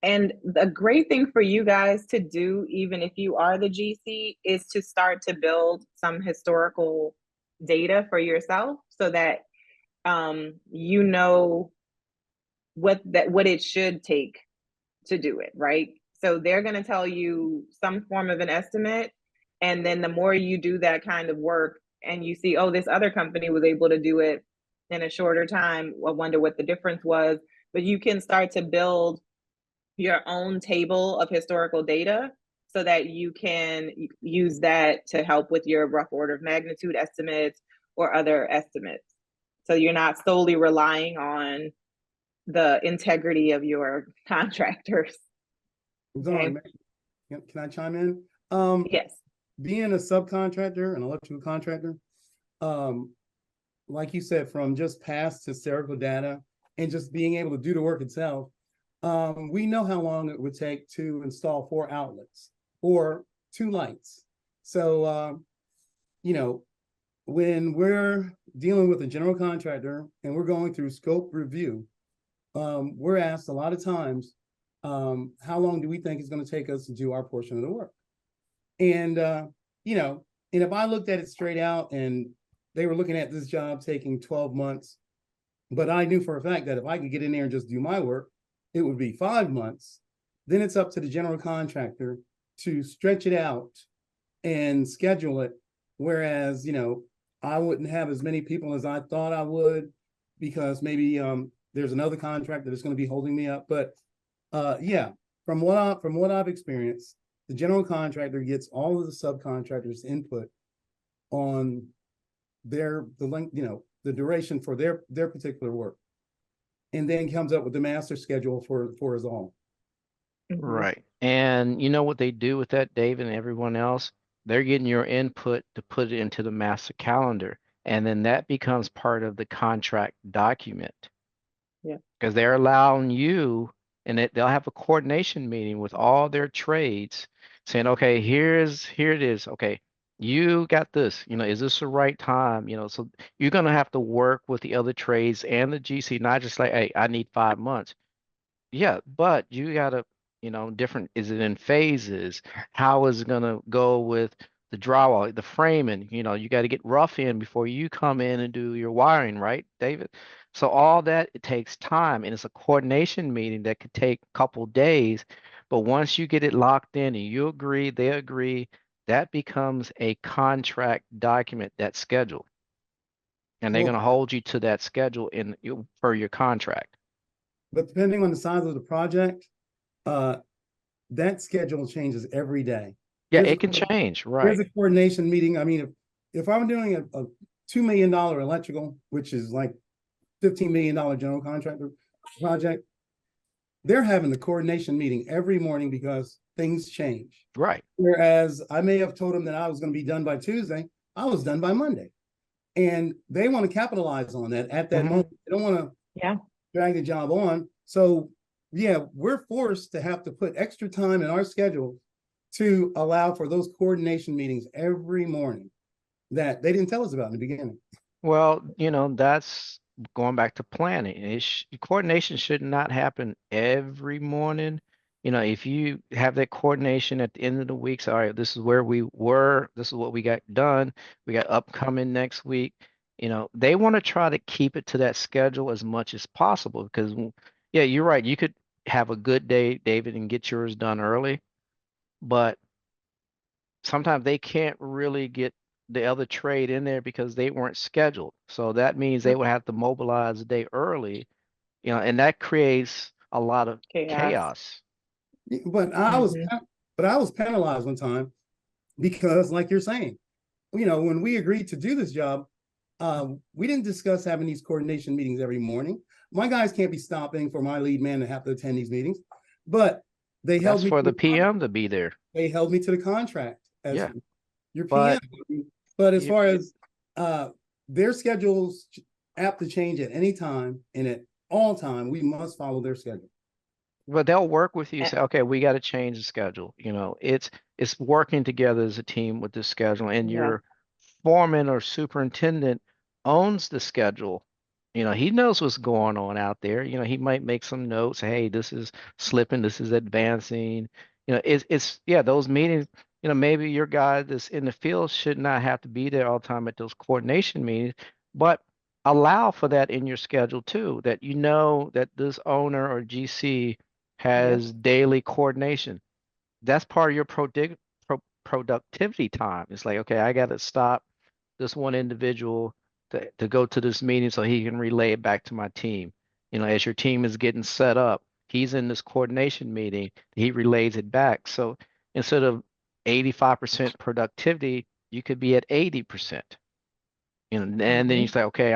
And the great thing for you guys to do, even if you are the GC, is to start to build some historical data for yourself so that you know what it should take to do it, right? So they're going to tell you some form of an estimate, and then the more you do that kind of work and you see, oh, this other company was able to do it in a shorter time, I wonder what the difference was. But you can start to build your own table of historical data so that you can use that to help with your rough order of magnitude estimates or other estimates. So you're not solely relying on the integrity of your contractors. Dawn, Okay. can I chime in? Yes. Being a subcontractor, an electrical contractor, like you said, from just past historical data and just being able to do the work itself, we know how long it would take to install 4 outlets or 2 lights. So, when we're dealing with a general contractor and we're going through scope review, we're asked a lot of times, how long do we think it's going to take us to do our portion of the work? And, and if I looked at it straight out and they were looking at this job taking 12 months, but I knew for a fact that if I could get in there and just do my work, it would be 5 months. Then it's up to the general contractor to stretch it out and schedule it. Whereas, I wouldn't have as many people as I thought I would because maybe there's another contractor that's going to be holding me up. But yeah, from what I've experienced, the general contractor gets all of the subcontractors' input on the length, the duration for their particular work, and then comes up with the master schedule for us all. Mhm. Right. And you know what they do with that, David, and everyone else? They're getting your input to put it into the master calendar. And then that becomes part of the contract document. Yeah. Because they're allowing you, and they'll have a coordination meeting with all their trades saying, okay, here it is. Okay, you got this. Is this the right time? So you're going to have to work with the other trades and the GC, not just like, hey, I need 5 months. Yeah, but you gotta, different, is it in phases? How is it gonna go with the drywall, the framing? You got to get rough in before you come in and do your wiring, right, David? So all that, it takes time and it's a coordination meeting that could take a couple days. But once you get it locked in and you agree, they agree, that becomes a contract document, that schedule. And they're Well, gonna hold you to that schedule per your contract. but depending on the size of the project, that schedule changes every day. Yeah, There's it can a- change, right? There's a coordination meeting. I mean, if I'm doing a $2 million electrical, which is like $15 million general contractor project, they're having the coordination meeting every morning because things change. Right. Whereas I may have told them that I was going to be done by Tuesday, I was done by Monday. And they want to capitalize on that at that Mhm. moment. They don't want to Yeah. drag the job on. So yeah, we're forced to have to put extra time in our schedule to allow for those coordination meetings every morning that they didn't tell us about in the beginning. Well, that's going back to planning. Coordination should not happen every morning. If you have that coordination at the end of the week, so, all right, this is where we were, this is what we got done, we got upcoming next week. They want to try to keep it to that schedule as much as possible because, yeah, you're right. You could have a good day, David, and get yours done early, but sometimes they can't really get the other trade in there because they weren't scheduled. So that means they would have to mobilize a day early, and that creates a lot of chaos. But I was, Mhm. but I was penalized one time because, like you're saying, when we agreed to do this job, we didn't discuss having these coordination meetings every morning. My guys can't be stopping for my lead man to have to attend these meetings, but they held That's me for to the the contract. PM to be there. They held me to the contract as Yeah, your but PM. But as you- far as their schedules apt to change at any time and at all time, we must follow their schedule. But they'll work with you, Eh, say, okay, we got to change the schedule. It's working together as a team with the schedule, and Yeah. your foreman or superintendent owns the schedule. He knows what's going on out there. He might make some notes. Hey, this is slipping. This is advancing. It's yeah, those meetings. Maybe your guy that's in the field should not have to be there all the time at those coordination meetings, but allow for that in your schedule too. That that this owner or GC has daily coordination. That's part of your productivity time. It's like, okay, I got to stop this one individual to go to this meeting so he can relay it back to my team. As your team is getting set up, he's in this coordination meeting, he relays it back. So instead of 85% productivity, you could be at 80%. And then you say, okay,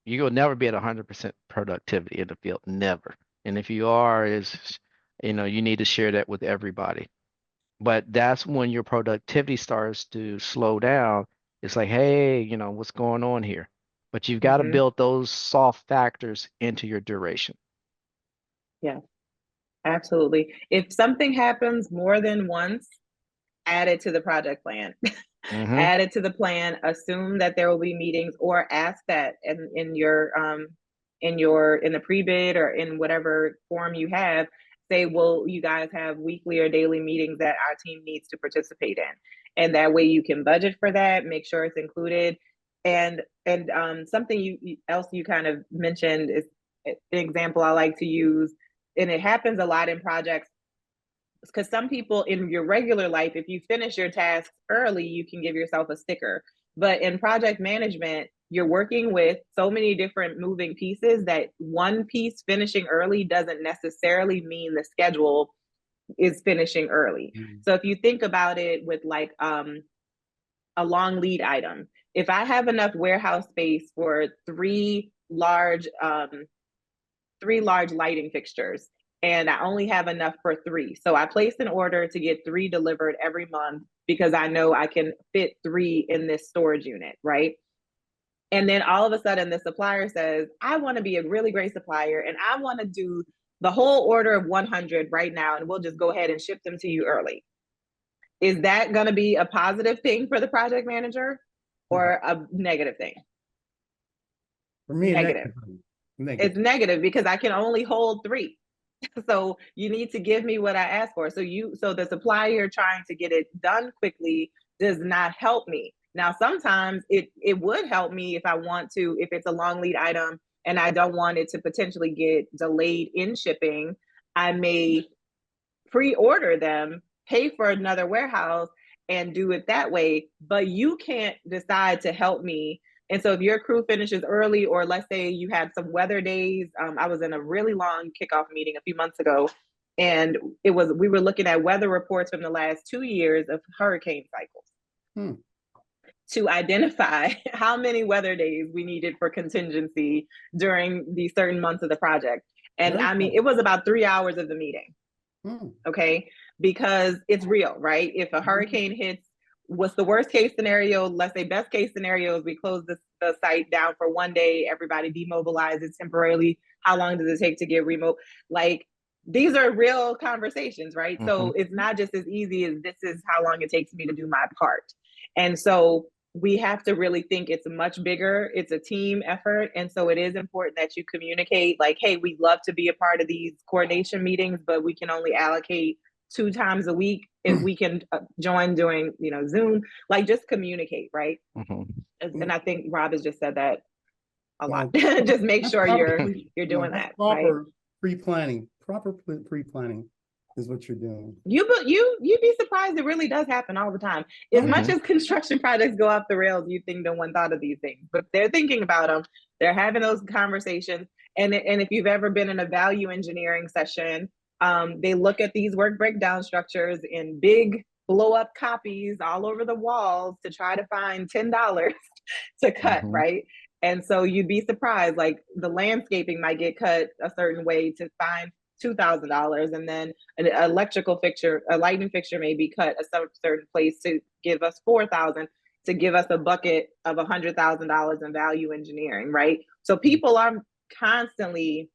you will never be at 100% productivity in the field, never. And if you are, you need to share that with everybody. But that's when your productivity starts to slow down. It's like, hey, what's going on here? But you've got to Mhm. build those soft factors into your duration. Yeah, absolutely. If something happens more than once, add it to the project plan. Hmm. Add it to the plan, assume that there will be meetings, or ask that in your in the pre-bid or in whatever form you have, say, will you guys have weekly or daily meetings that our team needs to participate in? And that way you can budget for that, make sure it's included. And something else you kind of mentioned is an example I like to use, and it happens a lot in projects because some people in your regular life, if you finish your tasks early, you can give yourself a sticker. But in project management, you're working with so many different moving pieces that one piece finishing early doesn't necessarily mean the schedule is finishing early. So if you think about it with like a long lead item, if I have enough warehouse space for three large lighting fixtures and I only have enough for three. So I placed an order to get three delivered every month because I know I can fit three in this storage unit, right? And then all of a sudden the supplier says, I want to be a really great supplier and I want to do the whole order of 100 right now and we'll just go ahead and ship them to you early. Is that going to be a positive thing for the project manager or a negative thing? For me, Negative. It's negative because I can only hold three. So you need to give me what I asked for. So the supplier trying to get it done quickly does not help me. Now, sometimes it would help me if it's a long lead item and I don't want it to potentially get delayed in shipping, I may pre-order them, pay for another warehouse and do it that way. But you can't decide to help me. And so if your crew finishes early, or let's say you had some weather days, I was in a really long kickoff meeting a few months ago, And we were looking at weather reports from the last 2 years of hurricane cycles to identify how many weather days we needed for contingency during these certain months of the project. And Very I mean, cool. it was about 3 hours of the meeting. Hmm. Okay, because it's real, right? If a hurricane hits, what's the worst case scenario? Let's say best case scenario is we close the site down for 1 day, everybody demobilizes temporarily. How long does it take to get remote? Like, these are real conversations, right? So it's not just as easy as this is how long it takes me to do my part. And so we have to really think it's much bigger. It's a team effort. And so it is important that you communicate like, hey, we'd love to be a part of these coordination meetings, but we can only allocate 2 times a week. If we can join during, Zoom, like just communicate, right? And I think Rob has just said that a lot. Just make That's sure proper you're doing that's that, right? proper pre-planning. Proper pre-planning is what you're doing. You'd be surprised. It really does happen all the time. As much as construction projects go off the rails, you think no one thought of these things, but they're thinking about them. They're having those conversations. And if you've ever been in a value engineering session, they look at these work breakdown structures in big blow up copies all over the walls to try to find $10 to cut, right? And so you'd be surprised, like the landscaping might get cut a certain way to find $2,000, and then an electrical fixture, a lighting fixture may be cut a certain place to give us $4,000, to give us a bucket of $100,000 in value engineering, right? So people are constantly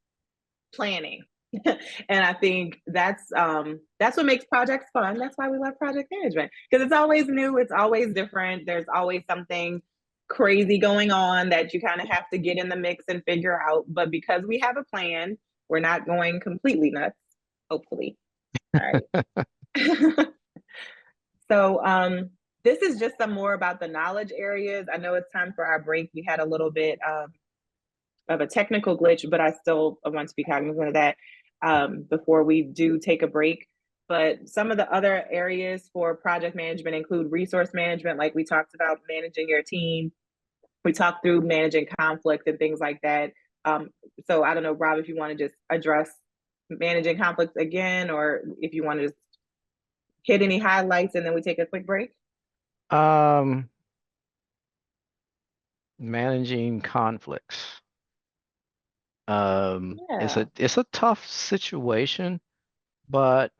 planning. And I think that's what makes projects fun. That's why we love project management, because it's always new, it's always different. There's always something crazy going on that you kind of have to get in the mix and figure out. But because we have a plan, we're not going completely nuts, hopefully. All right. So this is just some more about the knowledge areas. I know it's time for our break. We had a little bit of a technical glitch, but I still want to be cognizant of that before we do take a break. But some of the other areas for project management include resource management, like we talked about, managing your team. We talked through managing conflict and things like that. So I don't know, Rob, if you want to just address managing conflict again, or if you want to just hit any highlights and then we take a quick break. Managing conflicts. It's a tough situation, but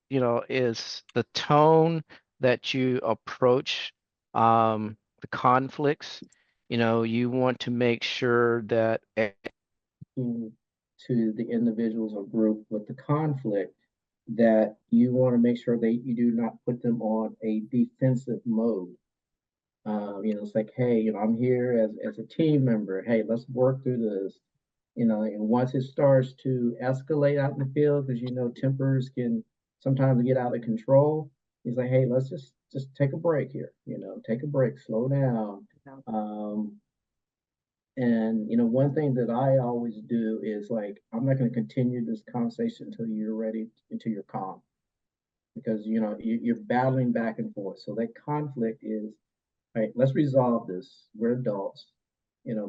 is the tone that you approach the conflicts, you want to make sure that to the individuals or group with the conflict, that you want to make sure that you do not put them on a defensive mode. It's like, hey, I'm here as a team member. Hey, let's work through this. And once it starts to escalate out in the field, because tempers can sometimes get out of control. He's like, hey, let's just take a break here. Take a break, slow down. And one thing that I always do is like, I'm not going to continue this conversation until you're ready, until you're calm, because you're battling back and forth. So that conflict is, all right, let's resolve this. We're adults.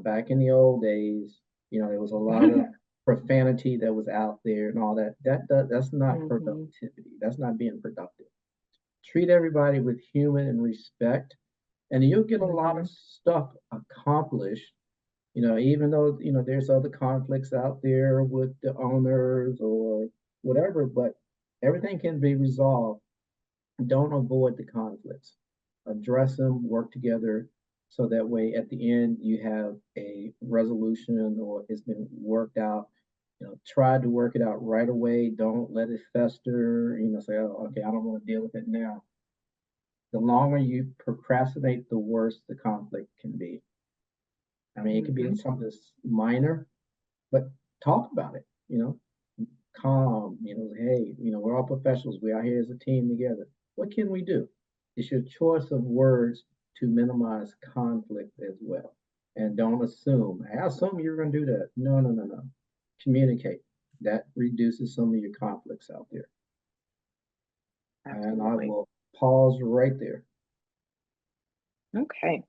Back in the old days, there was a lot of profanity that was out there and all that. That's not productivity. That's not being productive. Treat everybody with human and respect, and you'll get a lot of stuff accomplished. Even though there's other conflicts out there with the owners or whatever, but everything can be resolved. Don't avoid the conflicts. Address them, work together, so that way at the end you have a resolution, or it's been worked out. Try to work it out right away. Don't let it fester. Say, oh, okay, I don't want to deal with it now. The longer you procrastinate, the worse the conflict can be. I mean, it could be something that's minor, but talk about it. Calm. Hey, we're all professionals. We're out here as a team together. What can we do? It's your choice of words to minimize conflict as well. And don't assume. I assume you're going to do that. No. Communicate. That reduces some of your conflicts out there. Absolutely. And I will pause right there. Okay.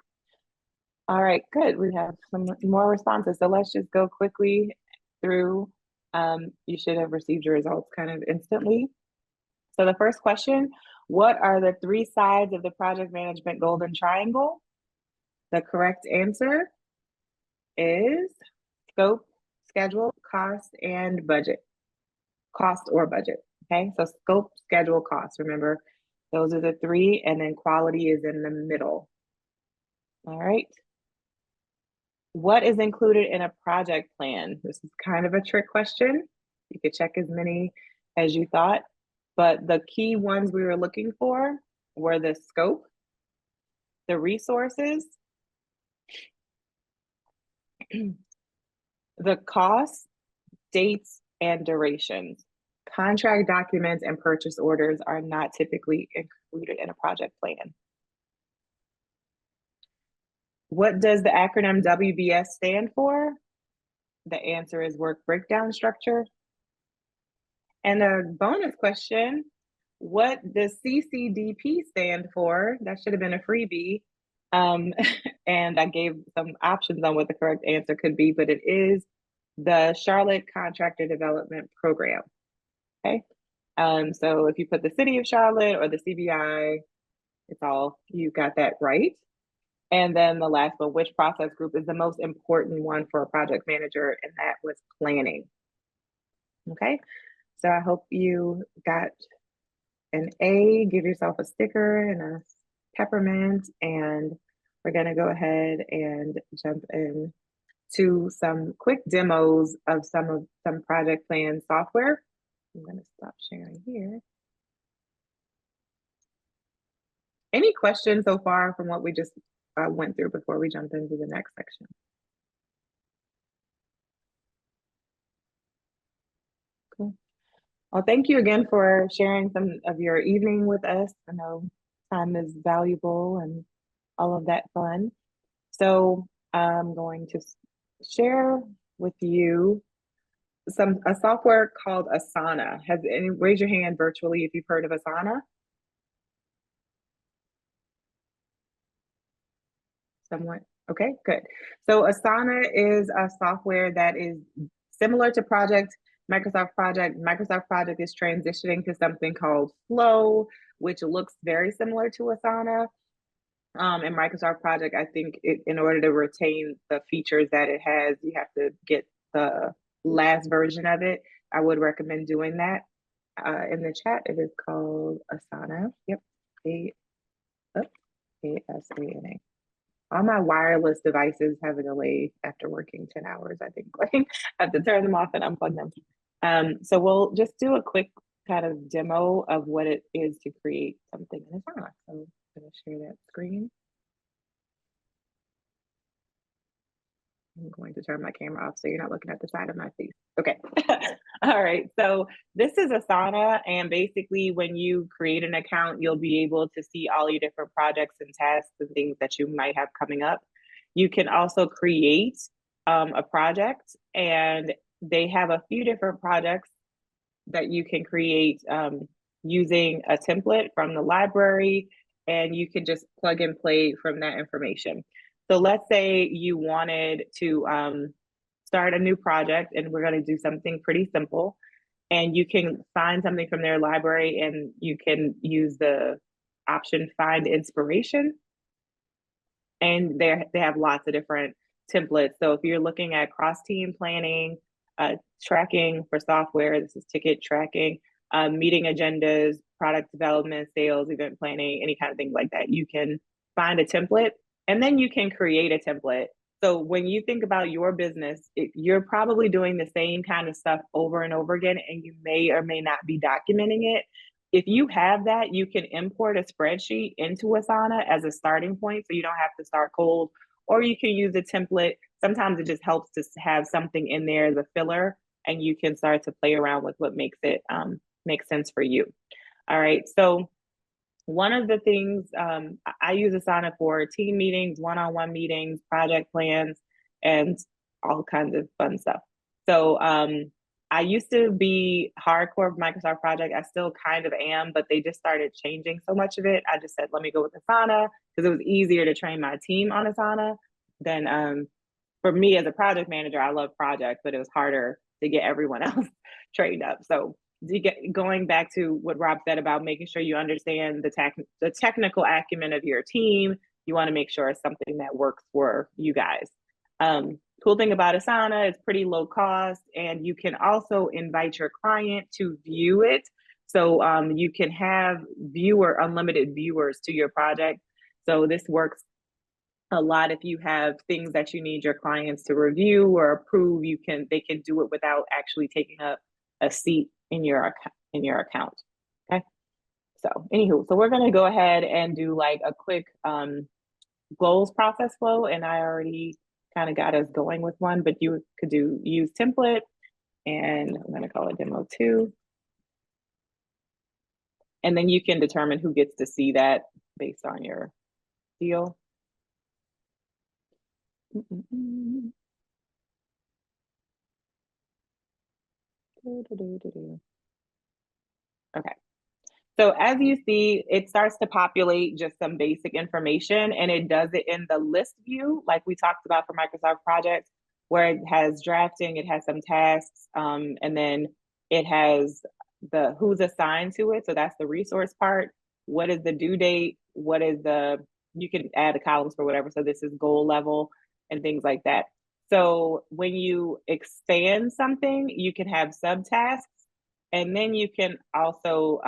All right, good. We have some more responses. So let's just go quickly through You should have received your results kind of instantly. So the first question, what are the 3 sides of the project management golden triangle? The correct answer is scope, schedule, cost, and budget. Cost or budget, okay? So scope, schedule, cost. Remember, those are the 3, and then quality is in the middle. All right. What is included in a project plan? This is kind of a trick question. You could check as many as you thought, but the key ones we were looking for were the scope, the resources, the costs, dates, and durations. Contract documents and purchase orders are not typically included in a project plan. What does the acronym WBS stand for? The answer is work breakdown structure. And a bonus question, what does CCDP stand for? That should have been a freebie. And I gave some options on what the correct answer could be, but it is the Charlotte Contractor Development Program. Okay. So if you put the City of Charlotte or the CBI, it's all, you got that right. And then the last one, which process group is the most important one for a project manager? And that was planning. Okay, so I hope you got an A, give yourself a sticker and a peppermint, and we're gonna go ahead and jump in to some quick demos of some project plan software. I'm gonna stop sharing here. Any questions so far from what we just went through before we jump into the next section? Cool. Well, thank you again for sharing some of your evening with us. I know time is valuable and all of that fun. So I'm going to share with you a software called Asana. Raise your hand virtually if you've heard of Asana. Somewhat. Okay, good. So Asana is a software that is similar to Microsoft Project. Microsoft Project is transitioning to something called Flow, which looks very similar to Asana. And Microsoft Project, I think in order to retain the features that it has, you have to get the last version of it. I would recommend doing that. In the chat, it is called Asana. Yep, A-S-A-N-A. All my wireless devices have a delay after working 10 hours, I think. Like, I have to turn them off and unplug them. So we'll just do a quick kind of demo of what it is to create something in Asana. So I'm going to share that screen. I'm going to turn my camera off so you're not looking at the side of my face. Okay. All right. So this is Asana. And basically, when you create an account, you'll be able to see all your different projects and tasks and things that you might have coming up. You can also create a project, and they have a few different projects that you can create using a template from the library, and you can just plug and play from that information. So let's say you wanted to start a new project, and we're going to do something pretty simple, and you can find something from their library, and you can use the option Find Inspiration. And they have lots of different templates. So if you're looking at cross-team planning, tracking for software, this is ticket tracking, meeting agendas, product development, sales, event planning, any kind of thing like that, you can find a template. And then you can create a template. So when you think about your business, you're probably doing the same kind of stuff over and over again, and you may or may not be documenting it. If you have that, you can import a spreadsheet into Asana as a starting point, so you don't have to start cold, or you can use a template. Sometimes it just helps to have something in there as a filler, and you can start to play around with what makes it make sense for you. All right, so one of the things I use Asana for team meetings, one-on-one meetings, project plans, and all kinds of fun stuff. So I used to be hardcore Microsoft Project. I still kind of am, but they just started changing so much of it. I just said, let me go with Asana, because it was easier to train my team on Asana than for me as a project manager. I love projects, but it was harder to get everyone else trained up. So going back to what Rob said about making sure you understand the technical acumen of your team, you want to make sure it's something that works for you guys. Cool thing about Asana, it's pretty low cost, and you can also invite your client to view it. So you can have unlimited viewers to your project. So this works a lot if you have things that you need your clients to review or approve. They can do it without actually taking a seat in your account. Okay. So anywho, so we're gonna go ahead and do like a quick goals process flow, and I already kind of got us going with one, but you could use template, and I'm gonna call it demo 2. And then you can determine who gets to see that based on your deal. Okay. So as you see, it starts to populate just some basic information, and it does it in the list view, like we talked about for Microsoft Projects, where it has drafting, it has some tasks, and then it has the who's assigned to it. So that's the resource part. What is the due date? You can add the columns for whatever. So this is goal level and things like that. So when you expand something, you can have subtasks, and then you can also,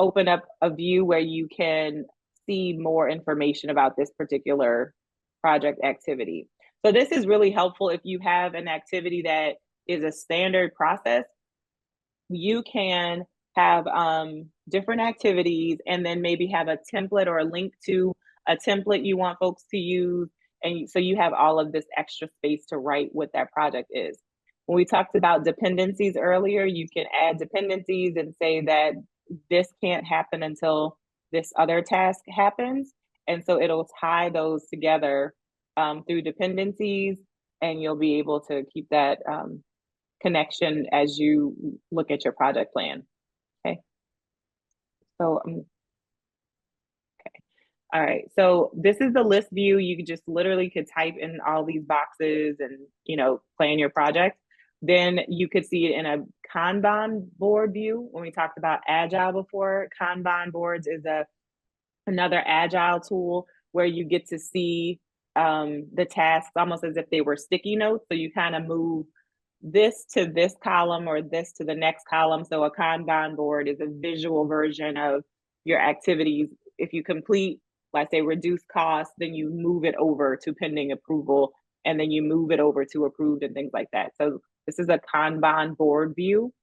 open up a view where you can see more information about this particular project activity. So this is really helpful if you have an activity that is a standard process. You can have different activities and then maybe have a template or a link to a template you want folks to use. And so you have all of this extra space to write what that project is. When we talked about dependencies earlier, you can add dependencies and say that this can't happen until this other task happens. And so it'll tie those together through dependencies, and you'll be able to keep that connection as you look at your project plan. Okay. So, okay. All right. So this is the list view. You just literally could type in all these boxes and, plan your project. Then you could see it in a Kanban board view. When we talked about Agile before, Kanban boards is another Agile tool where you get to see the tasks almost as if they were sticky notes. So you kind of move this to this column or this to the next column. So a Kanban board is a visual version of your activities. If you complete, let's say, reduce costs, then you move it over to pending approval, and then you move it over to approved and things like that. So this is a Kanban board view.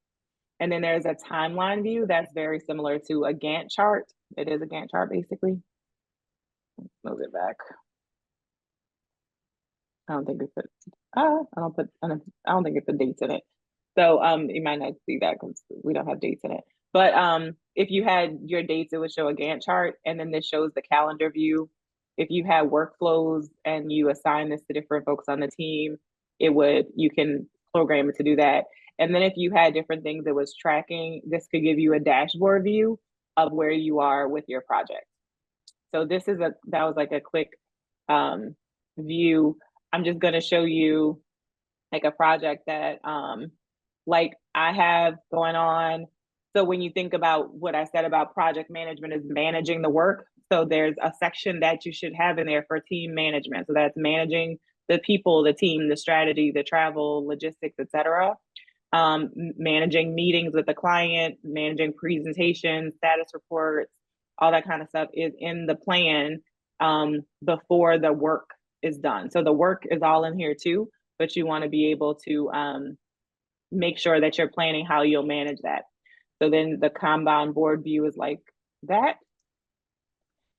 And then there's a timeline view that's very similar to a Gantt chart. It is a Gantt chart, basically. Let's move it back. I don't think it put dates in it. So you might not see that because we don't have dates in it. But if you had your dates, it would show a Gantt chart, and then this shows the calendar view. If you had workflows and you assign this to different folks on the team, you can program it to do that. And then if you had different things that was tracking, this could give you a dashboard view of where you are with your project. So that was like a quick view. I'm just going to show you like a project that like I have going on. So when you think about what I said about project management is managing the work. So there's a section that you should have in there for team management. So that's managing the people, the team, the strategy, the travel, logistics, etc. Managing meetings with the client, managing presentations, status reports, all that kind of stuff is in the plan before the work is done. So the work is all in here too, but you want to be able to make sure that you're planning how you'll manage that. So then the Kanban board view is like that.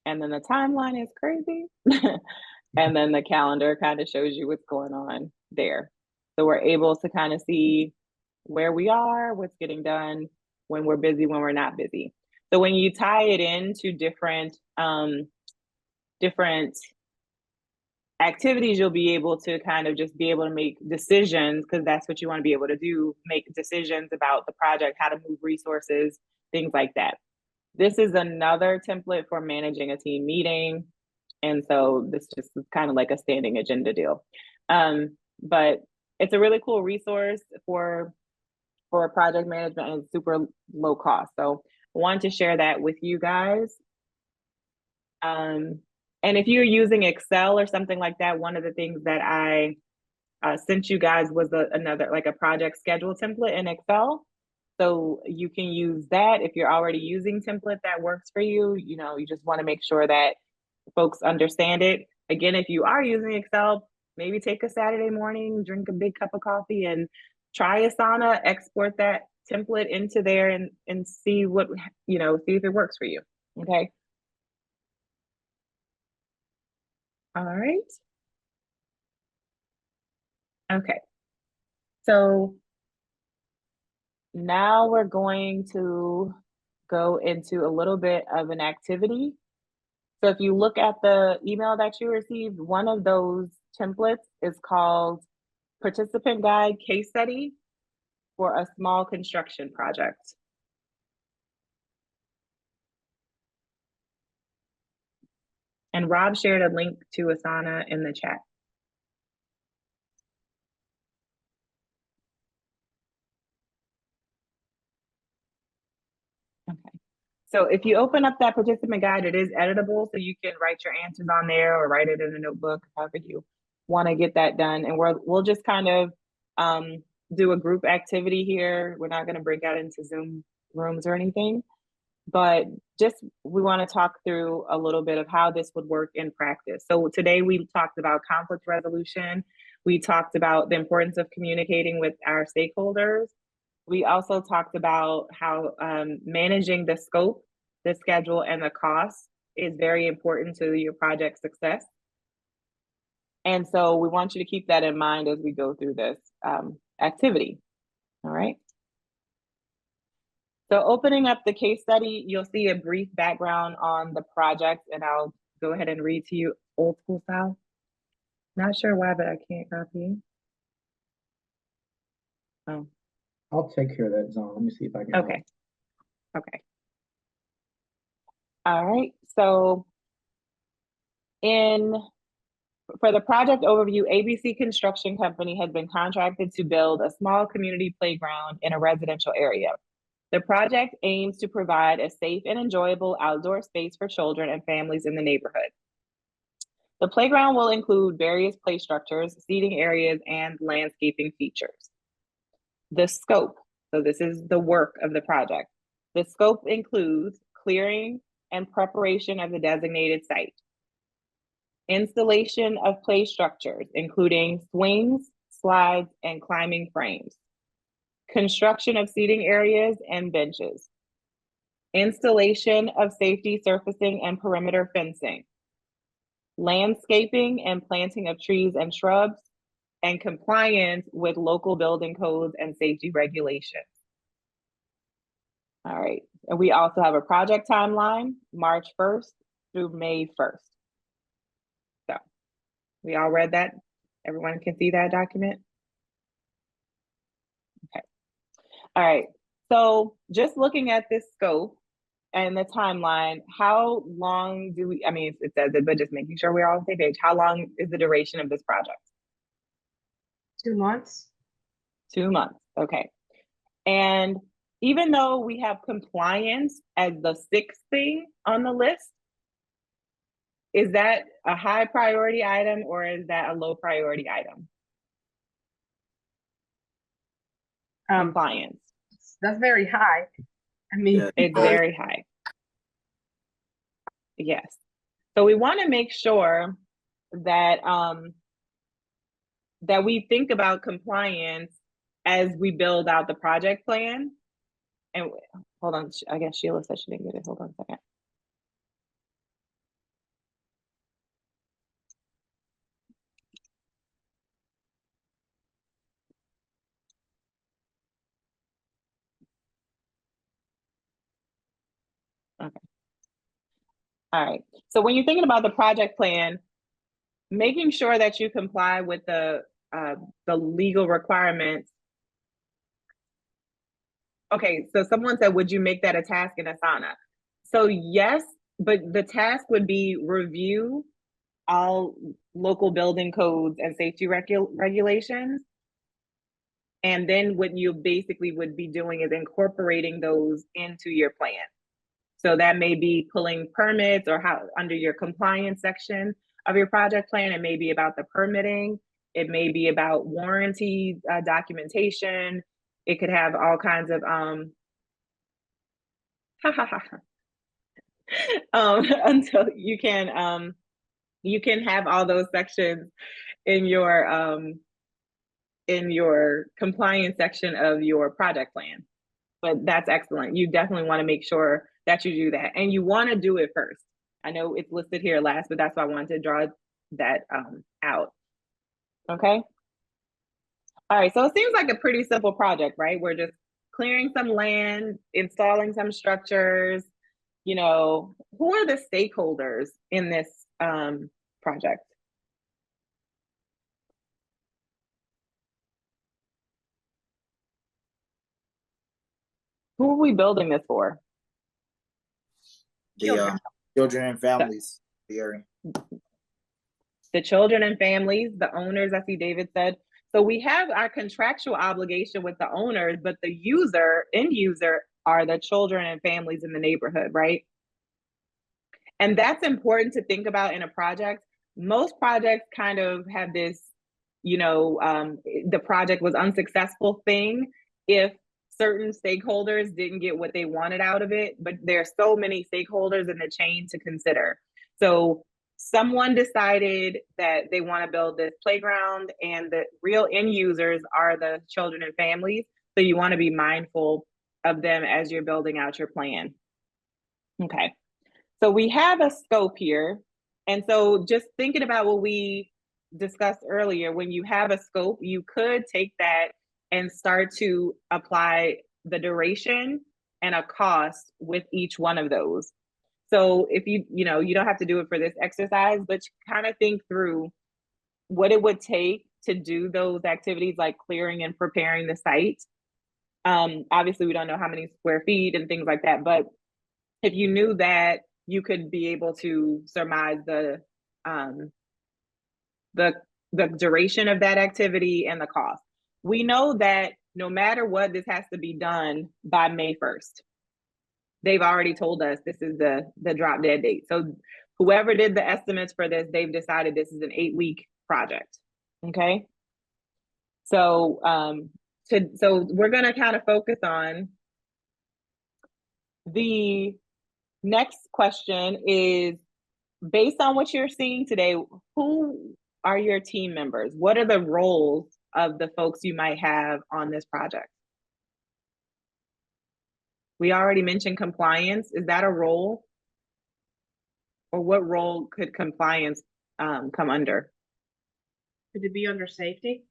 And then the timeline is crazy. And then the calendar kind of shows you what's going on there. So we're able to kind of see where we are, what's getting done, when we're busy, when we're not busy. So when you tie it into different activities, you'll be able to kind of just be able to make decisions, because that's what you want to be able to do, make decisions about the project, how to move resources, things like that. This is another template for managing a team meeting. And so this just is kind of like a standing agenda deal. but it's a really cool resource for project management and super low cost. So I wanted to share that with you guys. And if you're using Excel or something like that, one of the things that I sent you guys was another like a project schedule template in Excel. So you can use that if you're already using template that works for you. You know, you just want to make sure that folks understand it. Again, if you are using Excel, maybe take a Saturday morning, drink a big cup of coffee and try Asana, export that template into there and see what, you know, see if it works for you. Okay. All right. Okay. So now we're going to go into a little bit of an activity. So if you look at the email that you received, one of those templates is called Participant Guide Case Study for a Small Construction Project. And Rob shared a link to Asana in the chat. Okay. So if you open up that participant guide, it is editable, so you can write your answers on there or write it in a notebook, however you want to get that done. And we'll just kind of do a group activity here. We're not going to break out into Zoom rooms or anything, but just we want to talk through a little bit of how this would work in practice. So today we talked about conflict resolution. We talked about the importance of communicating with our stakeholders. We also talked about how managing the scope, the schedule, and the cost is very important to your project success. And so we want you to keep that in mind as we go through this activity. All right. So opening up the case study, you'll see a brief background on the project, and I'll go ahead and read to you old school style. Not sure why, but I can't copy. Oh. I'll take care of that, Zon. Let me see if I can. Okay. Okay. All right. So for the project overview, ABC Construction Company has been contracted to build a small community playground in a residential area. The project aims to provide a safe and enjoyable outdoor space for children and families in the neighborhood. The playground will include various play structures, seating areas, and landscaping features. The scope, so this is the work of the project. The scope includes clearing and preparation of the designated site, installation of play structures, including swings, slides, and climbing frames, construction of seating areas and benches, installation of safety surfacing and perimeter fencing, landscaping and planting of trees and shrubs, and compliance with local building codes and safety regulations. All right, and we also have a project timeline, March 1st through May 1st. So we all read that? Everyone can see that document? Okay. All right, so just looking at this scope and the timeline, how long do we, I mean, it says it, but just making sure we're all on the same page. How long is the duration of this project? 2 months. 2 months, okay. And even though we have compliance as the 6th thing on the list, is that a high priority item or is that a low priority item? Compliance. That's very high. I mean, Yeah. It's very high. Yes. So we want to make sure that that we think about compliance as we build out the project plan. And hold on, I guess Sheila said she didn't get it. Hold on a second. Okay. All right. So when you're thinking about the project plan, making sure that you comply with the legal requirements. Okay, so someone said, would you make that a task in Asana? So yes, but the task would be review all local building codes and safety regulations. And then what you basically would be doing is incorporating those into your plan. So that may be pulling permits or how under your compliance section of your project plan. It may be about the permitting. It may be about warranty documentation. It could have all kinds of until you can have all those sections in your compliance section of your project plan. But that's excellent. You definitely want to make sure that you do that, and you want to do it first. I know it's listed here last, but that's why I wanted to draw that out. Okay. All right, so it seems like a pretty simple project, right? We're just clearing some land, installing some structures. You know, who are the stakeholders in this project? Who are we building this for? The children and families, the area. The children and families, the owners, I see David said. So we have our contractual obligation with the owners, but the end user are the children and families in the neighborhood, right? And that's important to think about in a project. Most projects kind of have this, the project was unsuccessful thing if certain stakeholders didn't get what they wanted out of it, but there are so many stakeholders in the chain to consider. So someone decided that they want to build this playground, and the real end users are the children and families. So you want to be mindful of them as you're building out your plan. Okay, so we have a scope here. And so just thinking about what we discussed earlier, when you have a scope, you could take that and start to apply the duration and a cost with each one of those. So if you don't have to do it for this exercise, but you kind of think through what it would take to do those activities like clearing and preparing the site. Obviously, we don't know how many square feet and things like that, but if you knew that, you could be able to surmise the duration of that activity and the cost. We know that no matter what, this has to be done by May 1st. They've already told us this is the drop dead date. So whoever did the estimates for this, they've decided this is an 8-week project. Okay. So so we're going to kind of focus on the next question is, based on what you're seeing today, who are your team members? What are the roles of the folks you might have on this project? We already mentioned compliance. Is that a role? Or what role could compliance come under? Could it be under safety?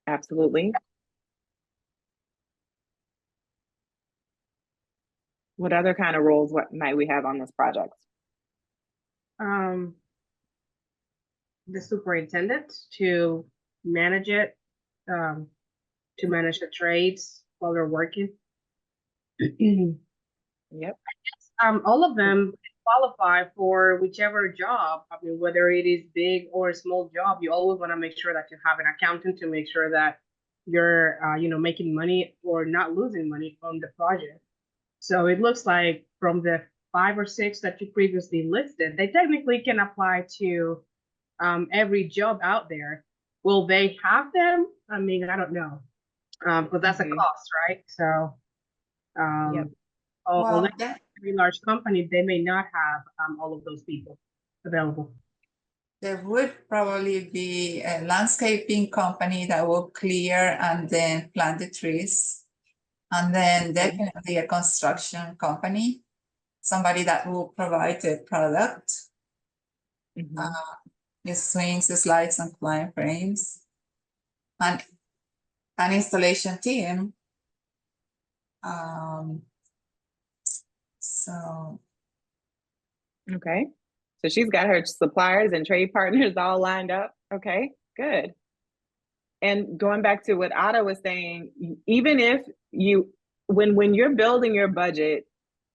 Absolutely. What other kind of roles might we have on this project? The superintendent to manage it, to manage the trades while they're working. Yep. All of them qualify for whichever job. I mean, whether it is big or a small job, you always want to make sure that you have an accountant to make sure that you're, making money or not losing money on the project. So it looks like from the 5 or 6 that you previously listed, they technically can apply to every job out there. Will they have them? I mean, I don't know, because that's a cost, right? So, Yep. Well, a very large company, they may not have all of those people available. There would probably be a landscaping company that will clear and then plant the trees. And then definitely a construction company, somebody that will provide the product, the swings, the slides, and climb frames, and an installation team. Okay. So she's got her suppliers and trade partners all lined up. Okay, good. And going back to what Ada was saying, even if when you're building your budget,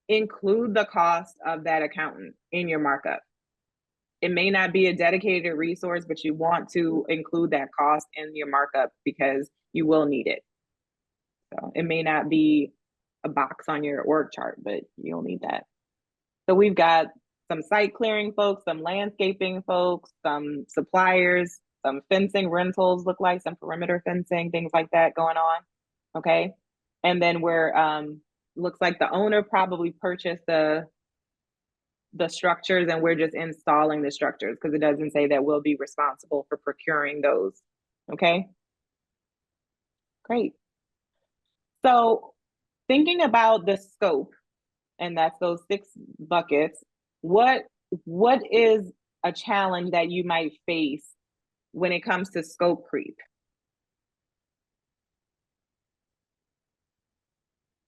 include the cost of that accountant in your markup. It may not be a dedicated resource, but you want to include that cost in your markup because you will need it. So it may not be a box on your org chart, but you'll need that. So we've got some site clearing folks, some landscaping folks, some suppliers, some fencing rentals look like, some perimeter fencing, things like that going on. Okay. And then we're, looks like the owner probably purchased the structures and we're just installing the structures because it doesn't say that we'll be responsible for procuring those. Okay. Great. So thinking about the scope, and that's those 6 buckets, what is a challenge that you might face when it comes to scope creep?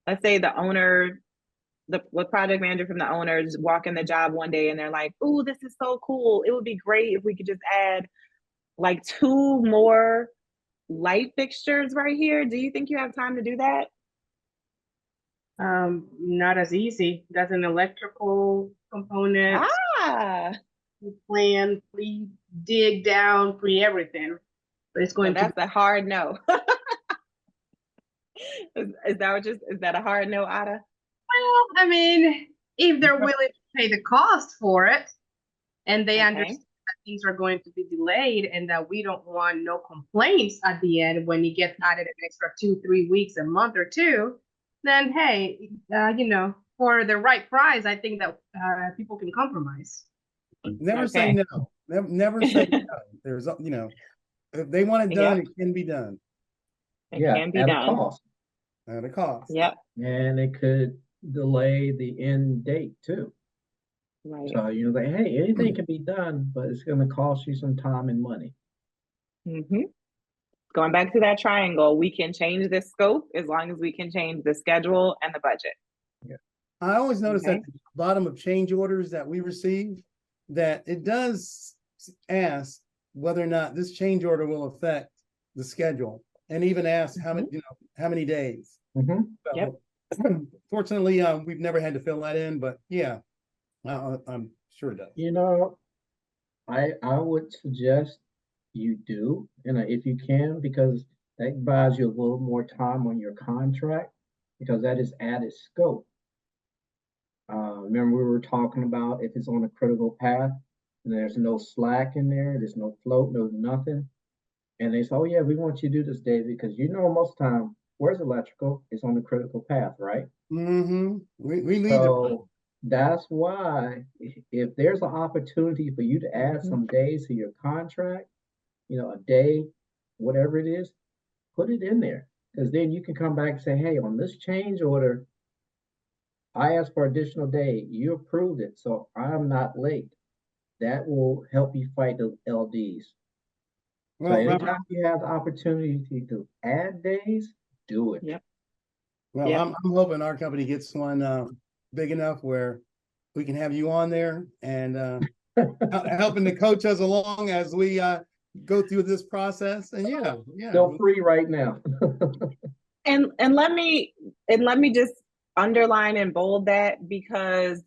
Let's say the owner, the project manager from the owner is walking the job one day and they're like, "Ooh, this is so cool. It would be great if we could just add like 2 more light fixtures right here." Do you think you have time to do that? Not as easy. That's an electrical component. Ah, Plan, pre-dig down, pre-everything. But it's so going to that's a hard no. Is that a hard no, Ada? well, I mean, if they're willing to pay the cost for it and they Okay. understand that things are going to be delayed and that we don't want no complaints at the end when you get added an extra 2-3 weeks, a month or 2, then hey, for the right price, I think that people can compromise. Never say Okay. no. Never say no. There's, if they want it done, Yep. it can be done It Yeah, can be at a done. cost. at a cost. Yep. And it could delay the end date too. Right. So, like, hey, anything can be done, but it's going to cost you some time and money. Mm-hmm. Going back to that triangle, we can change the scope as long as we can change the schedule and the budget. I always notice Okay. at the bottom of change orders that we receive, that it does ask whether or not this change order will affect the schedule, and even ask how many, how many days. Mhm. So, fortunately, we've never had to fill that in, but yeah, I'm sure it does. I would suggest you do, if you can, because that buys you a little more time on your contract, because that is added scope. Remember we were talking about if it's on a critical path and there's no slack in there, there's no float, no nothing. And they say, oh yeah, we want you to do this, David, because most of the time, where's electrical? It's on the critical path, right? Mm-hmm. We need So that's why if there's an opportunity for you to add some days to your contract, a day, whatever it is, put it in there. Because then you can come back and say, hey, on this change order, I asked for additional day. You approved it, so I'm not late. That will help you fight the LDs. So Well, anytime you have the opportunity to add days, do it. Yep. well, Yep. I'm hoping our company gets one big enough where we can have you on there and helping to coach us along as we go through this process. And yeah. Feel free right now. And let me just underline and bold that, because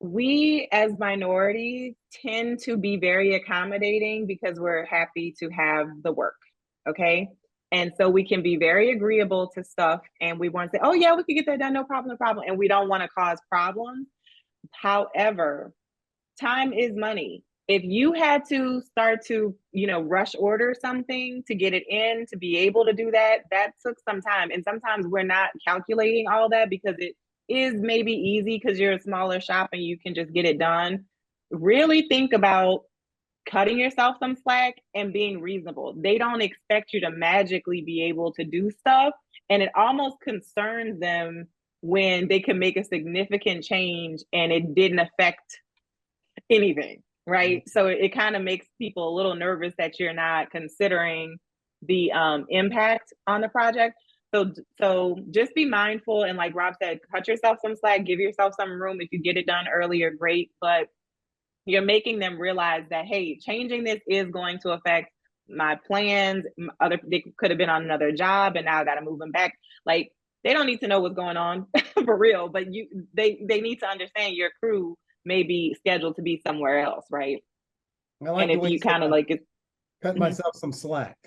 we as minorities tend to be very accommodating because we're happy to have the work. Okay. And so we can be very agreeable to stuff and we want to say, oh yeah, we can get that done. No problem, no problem. And we don't want to cause problems. However, time is money. If you had to start to, rush order something to get it in, to be able to do that, that took some time. And sometimes we're not calculating all that because it is maybe easy because you're a smaller shop and you can just get it done. Really think about cutting yourself some slack and being reasonable. They don't expect you to magically be able to do stuff. And it almost concerns them when they can make a significant change and it didn't affect anything, right? So it kind of makes people a little nervous that you're not considering the impact on the project. So just be mindful, and like Rob said, cut yourself some slack, give yourself some room. If you get it done earlier, great, but you're making them realize that, hey, changing this is going to affect my plans. They could have been on another job and now I got to move them back. Like, they don't need to know what's going on for real, but they need to understand your crew may be scheduled to be somewhere else, right? I like And the if way you you said kind of that. like it, Cut Mhm. myself some slack.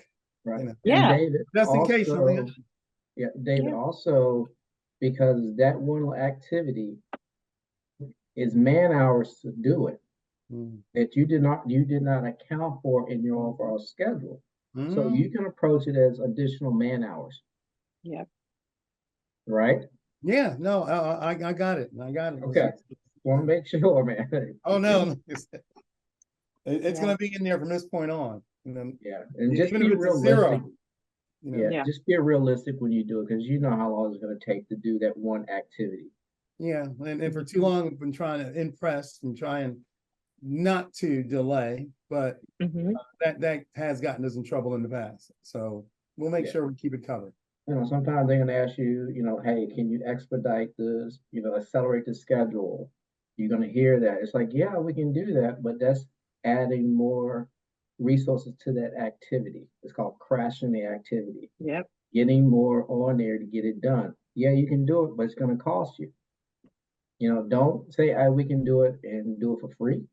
Right. You know. And Yeah. David, Just in case, also, Julian. yeah, David, Yeah. also, because that one activity is man hours to do it Mm. that you did not account for in your overall schedule. So Mm. you can approach it as additional man hours, yeah, right? Yeah, no, I got it. I got it. Okay. Want to make sure, man. Oh no, it's Yeah. gonna be in there from this point on. And then Yeah, and just even be if it's a realistic. zero, you know. Yeah, Yeah. just be realistic when you do it, because you know how long it's going to take to do that one activity. Yeah, and for too long I've been trying to impress and trying not to delay, but hmm that has gotten us in trouble in the past. So we'll make Yeah. sure we keep it covered. You know, sometimes they're going to ask you, hey, can you expedite this? Accelerate the schedule. You're going to hear that. It's like, yeah, we can do that, but that's adding more resources to that activity. It's called crashing the activity. Yep. Getting more on there to get it done. Yeah, you can do it, but it's going to cost you. Don't say, we can do it and do it for free,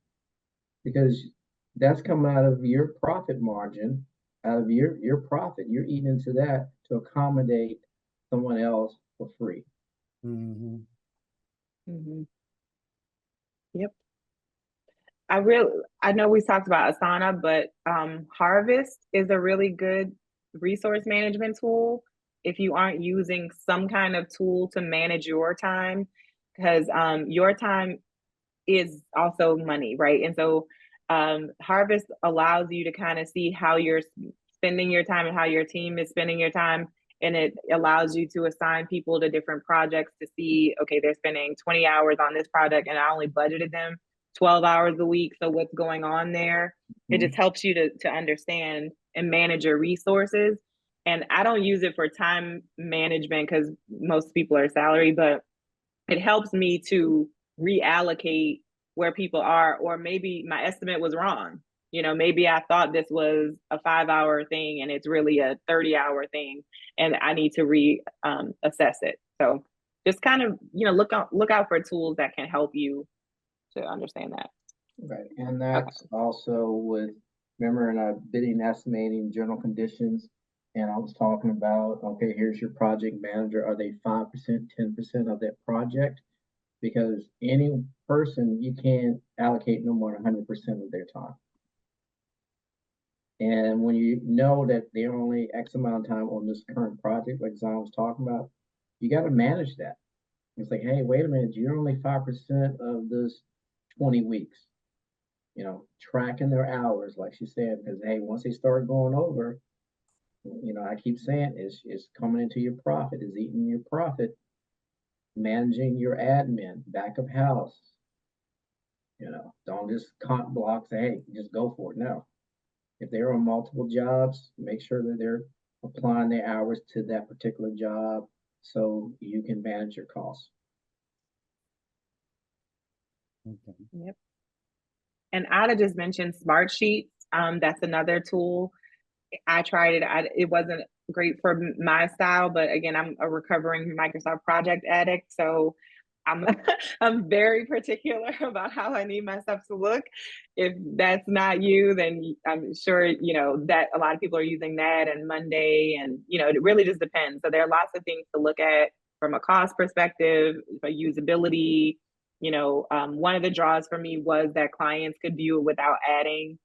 because that's coming out of your profit margin, out of your profit. You're eating into that to accommodate someone else for free. Mm-hmm. hmm Yep. I know we talked about Asana, but Harvest is a really good resource management tool if you aren't using some kind of tool to manage your time, because your time is also money, right? And so Harvest allows you to kind of see how you're spending your time and how your team is spending your time. And it allows you to assign people to different projects to see, okay, they're spending 20 hours on this project and I only budgeted them 12 hours a week. So what's going on there? It just helps you to understand and manage your resources. And I don't use it for time management because most people are salary, but it helps me to reallocate where people are, or maybe my estimate was wrong. Maybe I thought this was a 5-hour thing and it's really a 30-hour thing, and I need to assess it. So just kind of, look out for tools that can help you to understand that. Right, and that's also with, remember in our bidding estimating general conditions, and I was talking about, okay, here's your project manager. Are they 5%, 10% of that project? Because any person, you can't allocate no more than 100% of their time. And when you know that they're only X amount of time on this current project, like Zon was talking about, you got to manage that. It's like, hey, wait a minute, you're only 5% of this 20 weeks. Tracking their hours, like she said, because hey, once they start going over, I keep saying it's coming into your profit, it's eating your profit, managing your admin, back of house. Don't just comp block, say, hey, just go for it. No. If they're on multiple jobs, make sure that they're applying their hours to that particular job so you can manage your costs. Okay. Yep. And Ada just mentioned Smartsheets. That's another tool. I tried it. It wasn't great for my style, but again, I'm a recovering Microsoft project addict, so I'm very particular about how I need my stuff to look. If that's not you, then I'm sure that a lot of people are using that and Monday, and it really just depends. So there are lots of things to look at from a cost perspective, for usability. One of the draws for me was that clients could view it without adding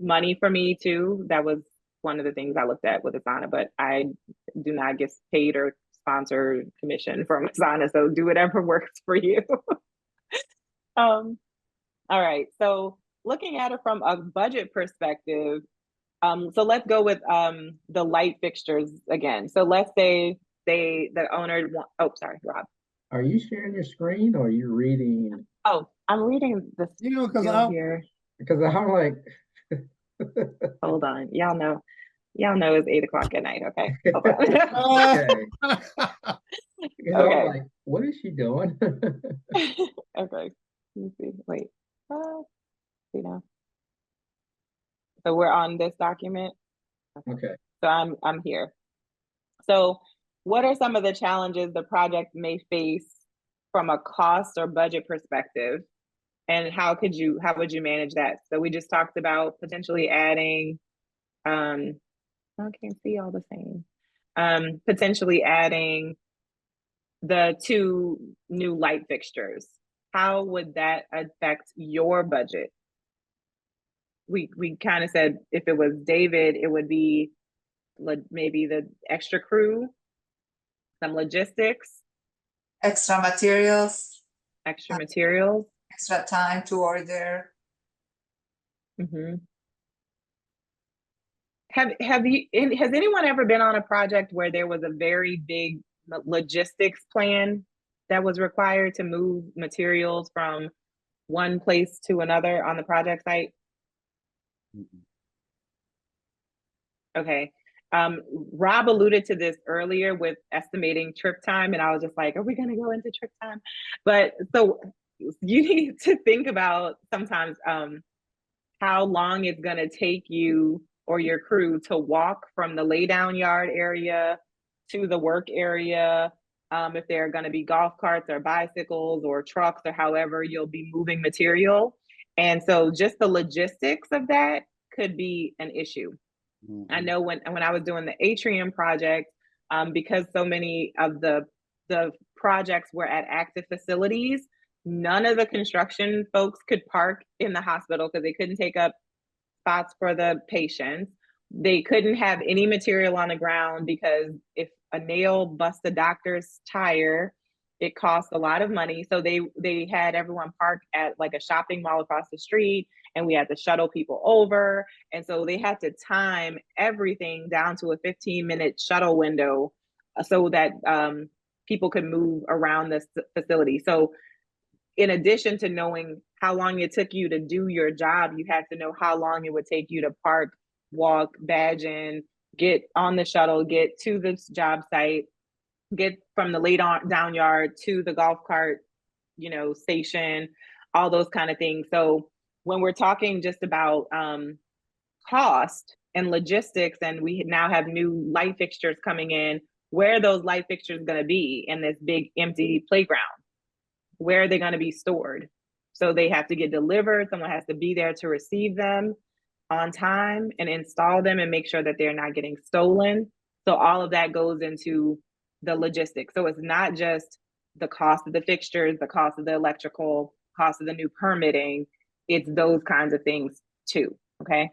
money for me too. That was one of the things I looked at with Asana, but I do not get paid or sponsor commission from Asana, so do whatever works for you. All right, so looking at it from a budget perspective, so let's go with the light fixtures again. So let's say the owner sorry, Rob. Are you sharing your screen or are you reading? Oh, I'm reading this because here. Because I'm like, hold on, y'all know it's 8:00 at night. Okay, hold on. okay. Okay. I'm like, what is she doing? Okay, let me see. Wait, see now. So we're on this document. Okay. So I'm here. So what are some of the challenges the project may face from a cost or budget perspective? And how would you manage that? So we just talked about potentially adding, I can't see all the same. Potentially adding the 2 new light fixtures. How would that affect your budget? We kind of said if it was David, it would be maybe the extra crew, some logistics, Extra materials, extra materials. extra time to order. Mm-hmm. Has anyone ever been on a project where there was a very big logistics plan that was required to move materials from one place to another on the project site? Okay. Rob alluded to this earlier with estimating trip time, and I was just like, are we going to go into trip time? But so you need to think about sometimes how long it's going to take you or your crew to walk from the laydown yard area to the work area. If there are going to be golf carts or bicycles or trucks or however you'll be moving material. And so just the logistics of that could be an issue. I know when I was doing the Atrium project, because so many of the projects were at active facilities, none of the construction folks could park in the hospital because they couldn't take up spots for the patients. They couldn't have any material on the ground because if a nail busts the doctor's tire, it costs a lot of money. So they had everyone park at like a shopping mall across the street, and we had to shuttle people over. And so they had to time everything down to a 15-minute shuttle window so that people could move around this facility. So in addition to knowing how long it took you to do your job, you had to know how long it would take you to park, walk, badge in, get on the shuttle, get to this job site, get from the lay down yard to the golf cart, station, all those kind of things. So when we're talking just about cost and logistics, and we now have new light fixtures coming in, where are those light fixtures going to be in this big empty playground? Where are they going to be stored? So they have to get delivered. Someone has to be there to receive them on time and install them and make sure that they're not getting stolen. So all of that goes into the logistics. So it's not just the cost of the fixtures, the cost of the electrical, cost of the new permitting. It's those kinds of things too. Okay.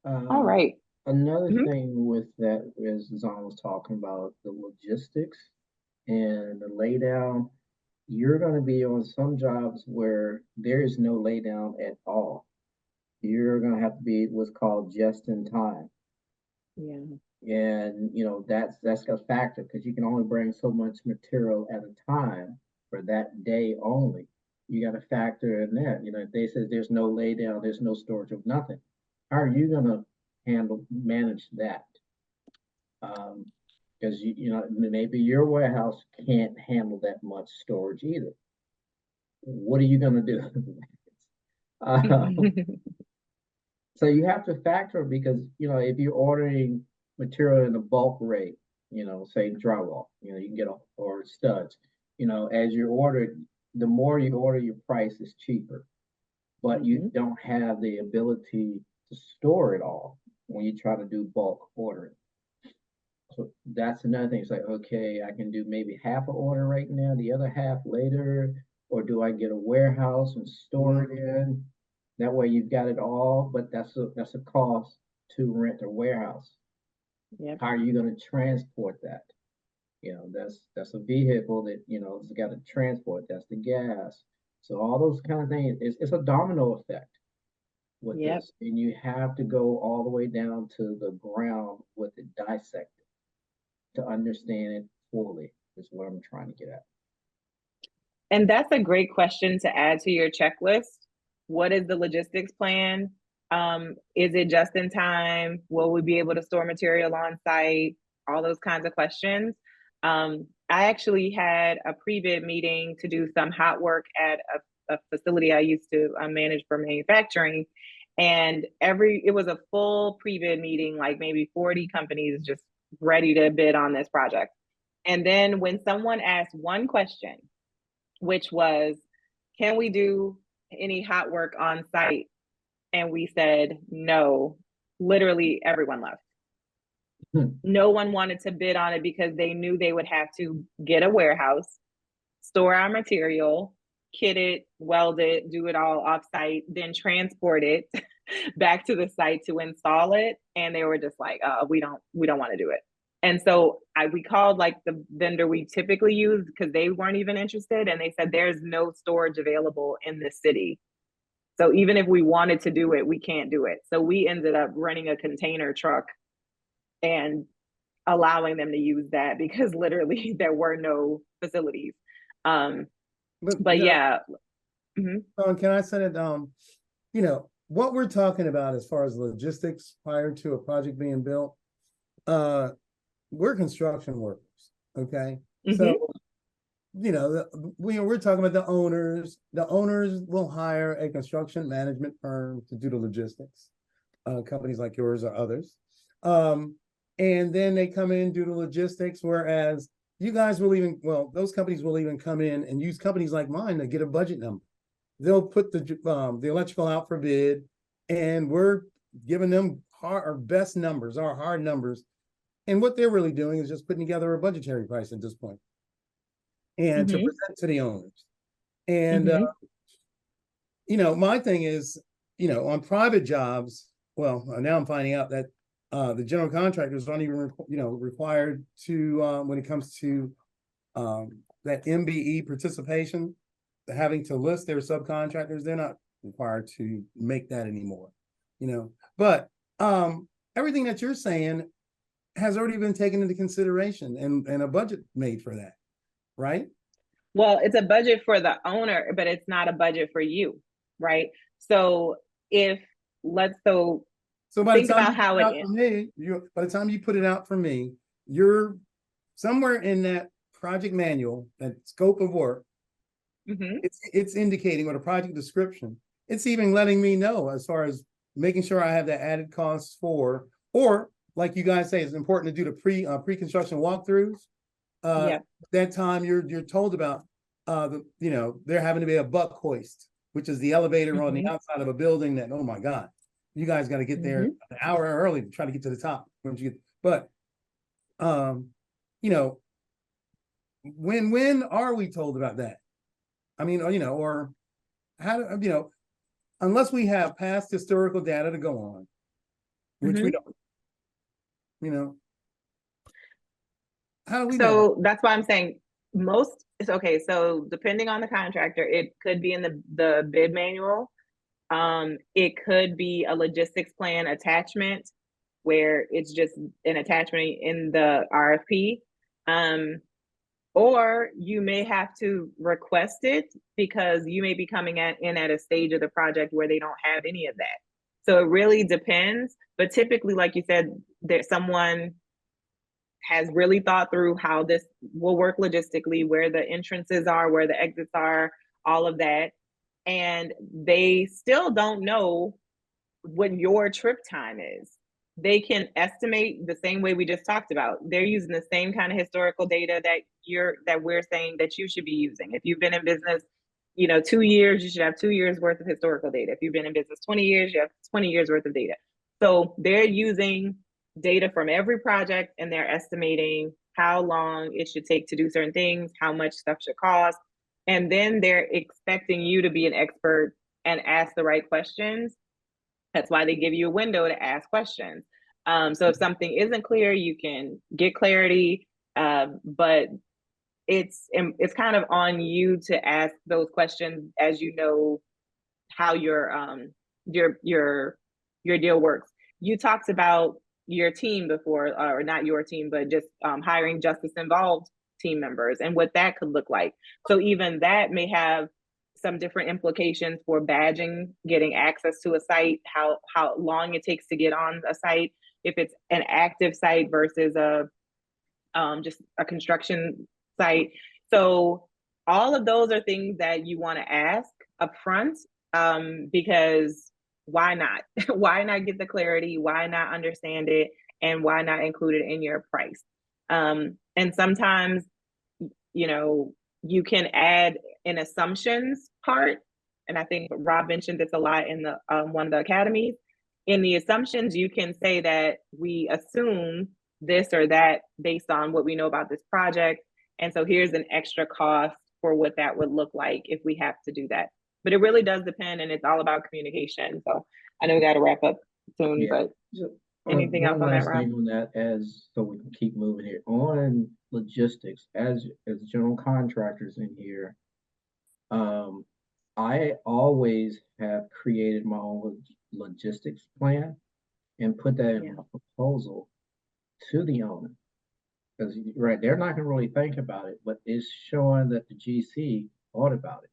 All right. Another thing with that, as Zahn was talking about, the logistics and the lay down, you're going to be on some jobs where there is no lay down at all. You're going to have to be what's called just in time. Yeah. And that's a factor because you can only bring so much material at a time for that day only. You got to factor in that. If they say there's no lay down, there's no storage of nothing. How are you going to manage that? Because maybe your warehouse can't handle that much storage either. What are you going to do? So you have to factor because if you're ordering material in a bulk rate, say drywall, you can get or studs, as you order, the more you order, your price is cheaper, but you don't have the ability to store it all when you try to do bulk ordering. So that's another thing. It's like, okay, I can do maybe half an order right now, the other half later, or do I get a warehouse and store it in? That way you've got it all, but that's a cost to rent a warehouse. Yep. How are you going to transport that? That's a vehicle that it's got to transport. That's the gas. So all those kind of things. It's a domino effect with this, and you have to go all the way down to the ground with it dissected to understand it fully. Is what I'm trying to get at. And that's a great question to add to your checklist. What is the logistics plan? Is it just in time? Will we be able to store material on site? All those kinds of questions. I actually had a pre-bid meeting to do some hot work at a facility I used to manage for manufacturing. And it was a full pre-bid meeting, like maybe 40 companies just ready to bid on this project. And then when someone asked one question, which was, can we do any hot work on site? And we said no, literally everyone left. No one wanted to bid on it because they knew they would have to get a warehouse, store our material, kit it, weld it, do it all off-site, then transport it back to the site to install it. And they were just like, we don't want to do it. And so we called like the vendor we typically use because they weren't even interested. And they said, there's no storage available in this city. So even if we wanted to do it, we can't do it. So we ended up renting a container truck and allowing them to use that because literally there were no facilities. But yeah. Can I say that, you know, what we're talking about as far as logistics prior to a project being built, we're construction workers, okay? So, you know, we're talking about the owners. The owners will hire a construction management firm to do the logistics, companies like yours or others. And then they come in and do the logistics, whereas you guys will even, well, those companies will even come in and use companies like mine to get a budget number. They'll put the electrical out for bid, and we're giving them our best numbers, our hard numbers. And what they're really doing is just putting together a budgetary price at this point and to present to the owners. And, you know, my thing is, you know, on private jobs, well, now I'm finding out that the general contractors aren't even, required to, when it comes to that MBE participation, having to list their subcontractors, they're not required to make that anymore, you know. But everything that you're saying has already been taken into consideration and a budget made for that, right? Well, it's a budget for the owner, but it's not a budget for you, right? So if So by think the time about how it is. By the time you put it out for me, you're somewhere in that project manual, that scope of work. It's indicating, with a project description, it's even letting me know as far as making sure I have the added costs for, or like you guys say, it's important to do the pre-construction walkthroughs. That time you're told about there having to be a buck hoist, which is the elevator on the outside of a building that, oh my God, you guys got to get there an hour early to try to get to the top. But you know, when are we told about that? I mean, you know, or how do, you know, unless we have past historical data to go on, which we don't, you know. How do we know? So that's why I'm saying it's okay. So depending on the contractor, it could be in the bid manual. It could be a logistics plan attachment where it's just an attachment in the RFP. Or you may have to request it because you may be coming in at a stage of the project where they don't have any of that. So it really depends. But typically, like you said, there's someone has really thought through how this will work logistically, where the entrances are, where the exits are, all of that. And they still don't know what your trip time is. They can estimate the same way we just talked about. They're using the same kind of historical data that we're saying that you should be using. If you've been in business, 2 years, you should have 2 years worth of historical data. If you've been in business 20 years, you have 20 years worth of data. So they're using data from every project, and they're estimating how long it should take to do certain things, how much stuff should cost. And then they're expecting you to be an expert and ask the right questions. That's why they give you a window to ask questions. So if something isn't clear, you can get clarity, but it's kind of on you to ask those questions as you know how your deal works. You talked about your team before, or not your team, but just hiring justice involved team members and what that could look like. So even that may have some different implications for badging, getting access to a site, how long it takes to get on a site, if it's an active site versus just a construction site. So all of those are things that you want to ask upfront, because why not? Why not get the clarity? Why not understand it? and why not include it in your price? And sometimes, you know, you can add an assumptions part. And I think Rob mentioned this a lot in the one of the academies. In the assumptions, you can say that we assume this or that based on what we know about this project. And so here's an extra cost for what that would look like if we have to do that. But it really does depend, and it's all about communication. So I know we got to wrap up soon, Yeah. but So, anything else on that, last Rob? thing on that, as so we can keep moving here on logistics, as general contractors in here, I always have created my own logistics plan and put that in a proposal to the owner. Because right, they're not gonna really think about it, but it's showing that the GC thought about it.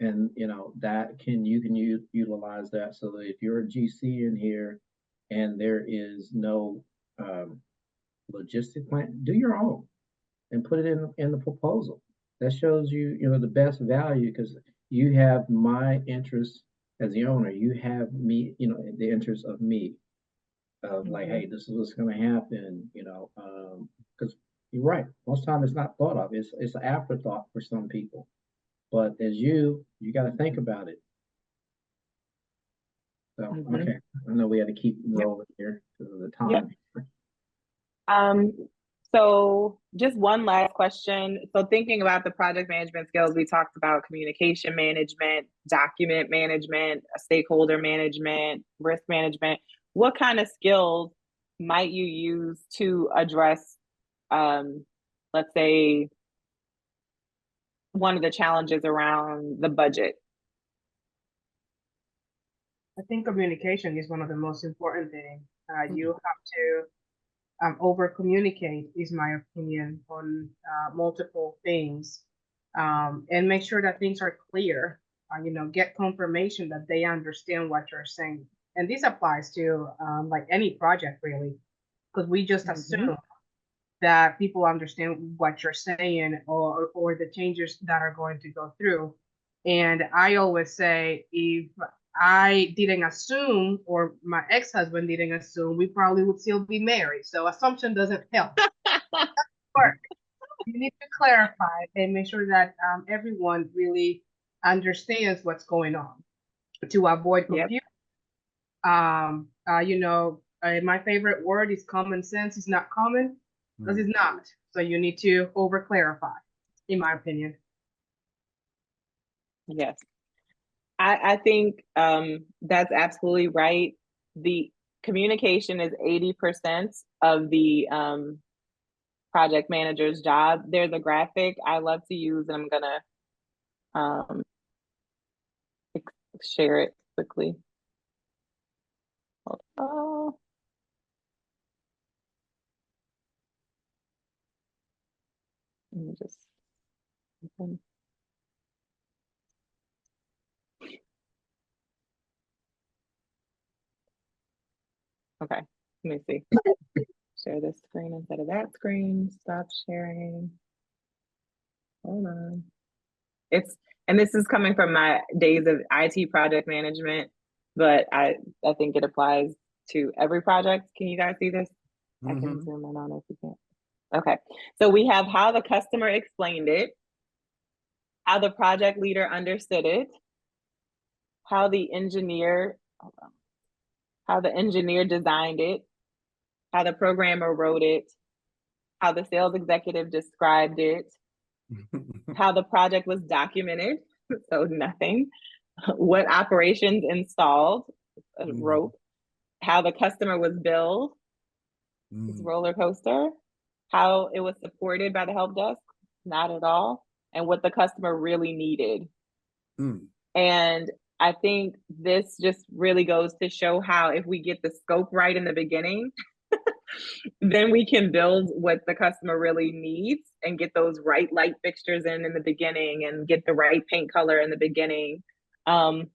And you know, that you can utilize that so that if you're a GC in here and there is no logistic plan, do your own and put it in the proposal. That shows you, you know, the best value because you have my interest as the owner. You have me, you know, the interest of me. Of like, hey, this is what's going to happen, you know, because you're right. Most time it's not thought of. It's an afterthought for some people. But as you got to think about it. So okay, I know we had to keep rolling here because of the time. So just one last question. So thinking about the project management skills, we talked about communication management, document management, stakeholder management, risk management. What kind of skills might you use to address, let's say, one of the challenges around the budget? I think communication is one of the most important things. You have to over communicate, is my opinion, on multiple things, and make sure that things are clear. You know, get confirmation that they understand what you're saying, and this applies to like any project really, because we just assume that people understand what you're saying or the changes that are going to go through. And I always say, if I didn't assume, or my ex-husband didn't assume, we probably would still be married. So assumption doesn't help. Work. You need to clarify and make sure that everyone really understands what's going on to avoid confusion. You know, my favorite word is common sense. It's not common because it's not. So you need to over clarify, in my opinion. Yes. I think that's absolutely right. The communication is 80% of the project manager's job. There's a graphic I love to use, and I'm gonna share it quickly. Oh. Let me just open. Okay, let me see. Share this screen instead of that screen. Stop sharing. Hold on. And this is coming from my days of IT project management, but I think it applies to every project. Can you guys see this? I can zoom in on it if you can't. Okay, so we have how the customer explained it, how the project leader understood it, how the engineer designed it, how the programmer wrote it, how the sales executive described it, how the project was documented, so nothing, what operations installed, rope, how the customer was billed, this roller coaster, how it was supported by the help desk, not at all, and what the customer really needed. And I think this just really goes to show how if we get the scope right in the beginning, then we can build what the customer really needs and get those right light fixtures in the beginning and get the right paint color in the beginning. And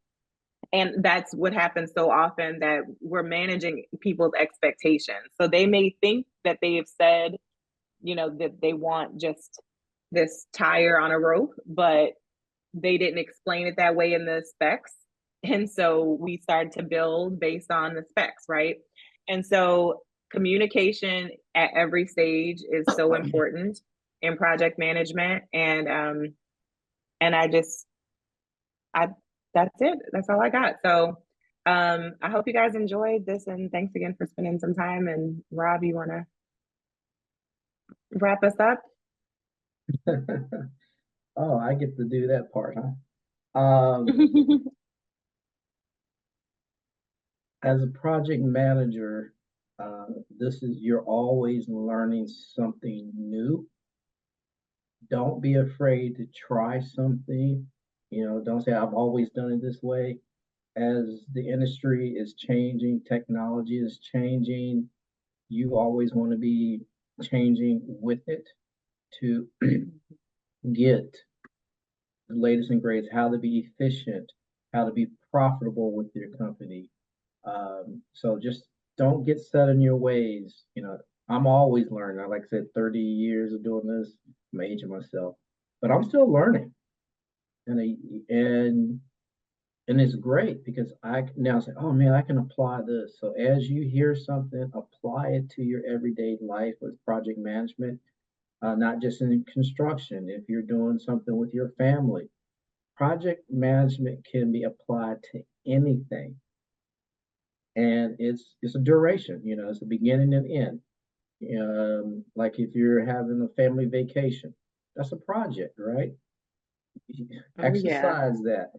that's what happens so often, that we're managing people's expectations. So they may think that they have said, you know, that they want just this tire on a rope, but they didn't explain it that way in the specs. And so we started to build based on the specs, right? And so communication at every stage is so important in project management. And that's it. That's all I got. So I hope you guys enjoyed this, and thanks again for spending some time. And Rob, you want to wrap us up? Oh, I get to do that part, huh? As a project manager, you're always learning something new. Don't be afraid to try something. Don't say, I've always done it this way. As the industry is changing, technology is changing, you always want to be changing with it to get the latest and greatest, how to be efficient, how to be profitable with your company. So just don't get set in your ways. I'm always learning. Like I said, 30 years of doing this, I'm aging myself, but I'm still learning. And it's great because I now say, oh man, I can apply this. So as you hear something, apply it to your everyday life with project management, not just in construction. If you're doing something with your family, project management can be applied to anything. And it's a duration, it's a beginning and end. Like if you're having a family vacation, that's a project, right? Exercise that.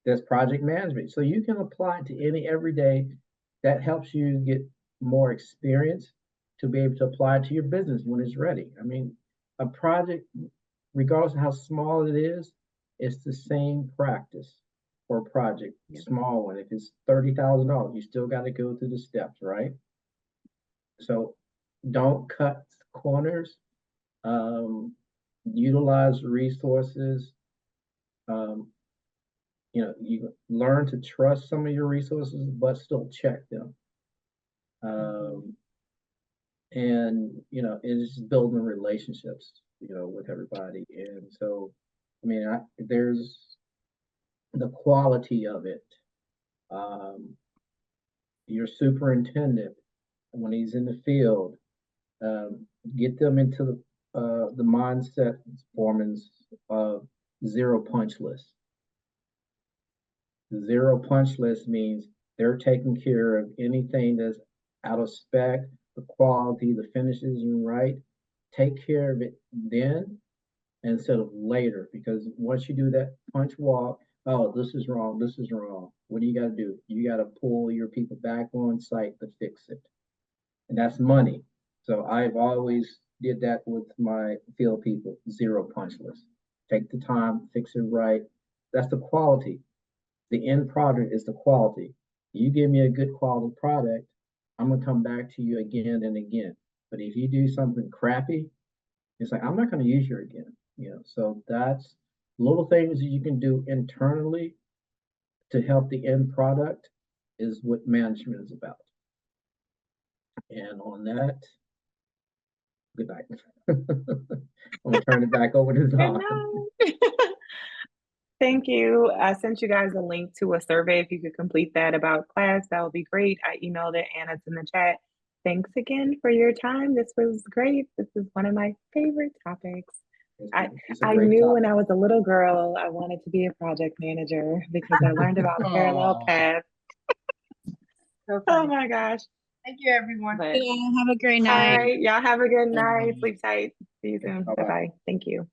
That's project management. So you can apply it to any everyday. That helps you get more experience to be able to apply it to your business when it's ready. I mean, a project, regardless of how small it is, it's the same practice for a project, small one. If it's $30,000, you still got to go through the steps, right? So don't cut corners. Utilize resources. You learn to trust some of your resources, but still check them. And it's just building relationships, with everybody. And so, I mean, there's the quality of it. Your superintendent, when he's in the field, get them into the mindset formings of zero punch list. The zero punch list means they're taking care of anything that's out of spec, the quality, the finishes and right. Take care of it then instead of later, because once you do that punch walk, oh, this is wrong, this is wrong. What do you got to do? You got to pull your people back on site to fix it. And that's money. So I've always did that with my field people, zero punch list. Take the time, fix it right. That's the quality. The end product is the quality. You give me a good quality product, I'm going to come back to you again and again. But if you do something crappy, it's like, I'm not going to use you again. So that's little things that you can do internally to help the end product is what management is about. And on that, good night. I'm going to turn it back over to Dawn. Thank you. I sent you guys a link to a survey. If you could complete that about class, that would be great. I emailed it and it's in the chat. Thanks again for your time. This was great. This is one of my favorite topics. I knew when I was a little girl, I wanted to be a project manager because I learned about parallel paths. Oh my gosh. Thank you, everyone. Have a great night. All right. Y'all have a good night. Sleep tight. See you soon. Bye-bye. Thank you.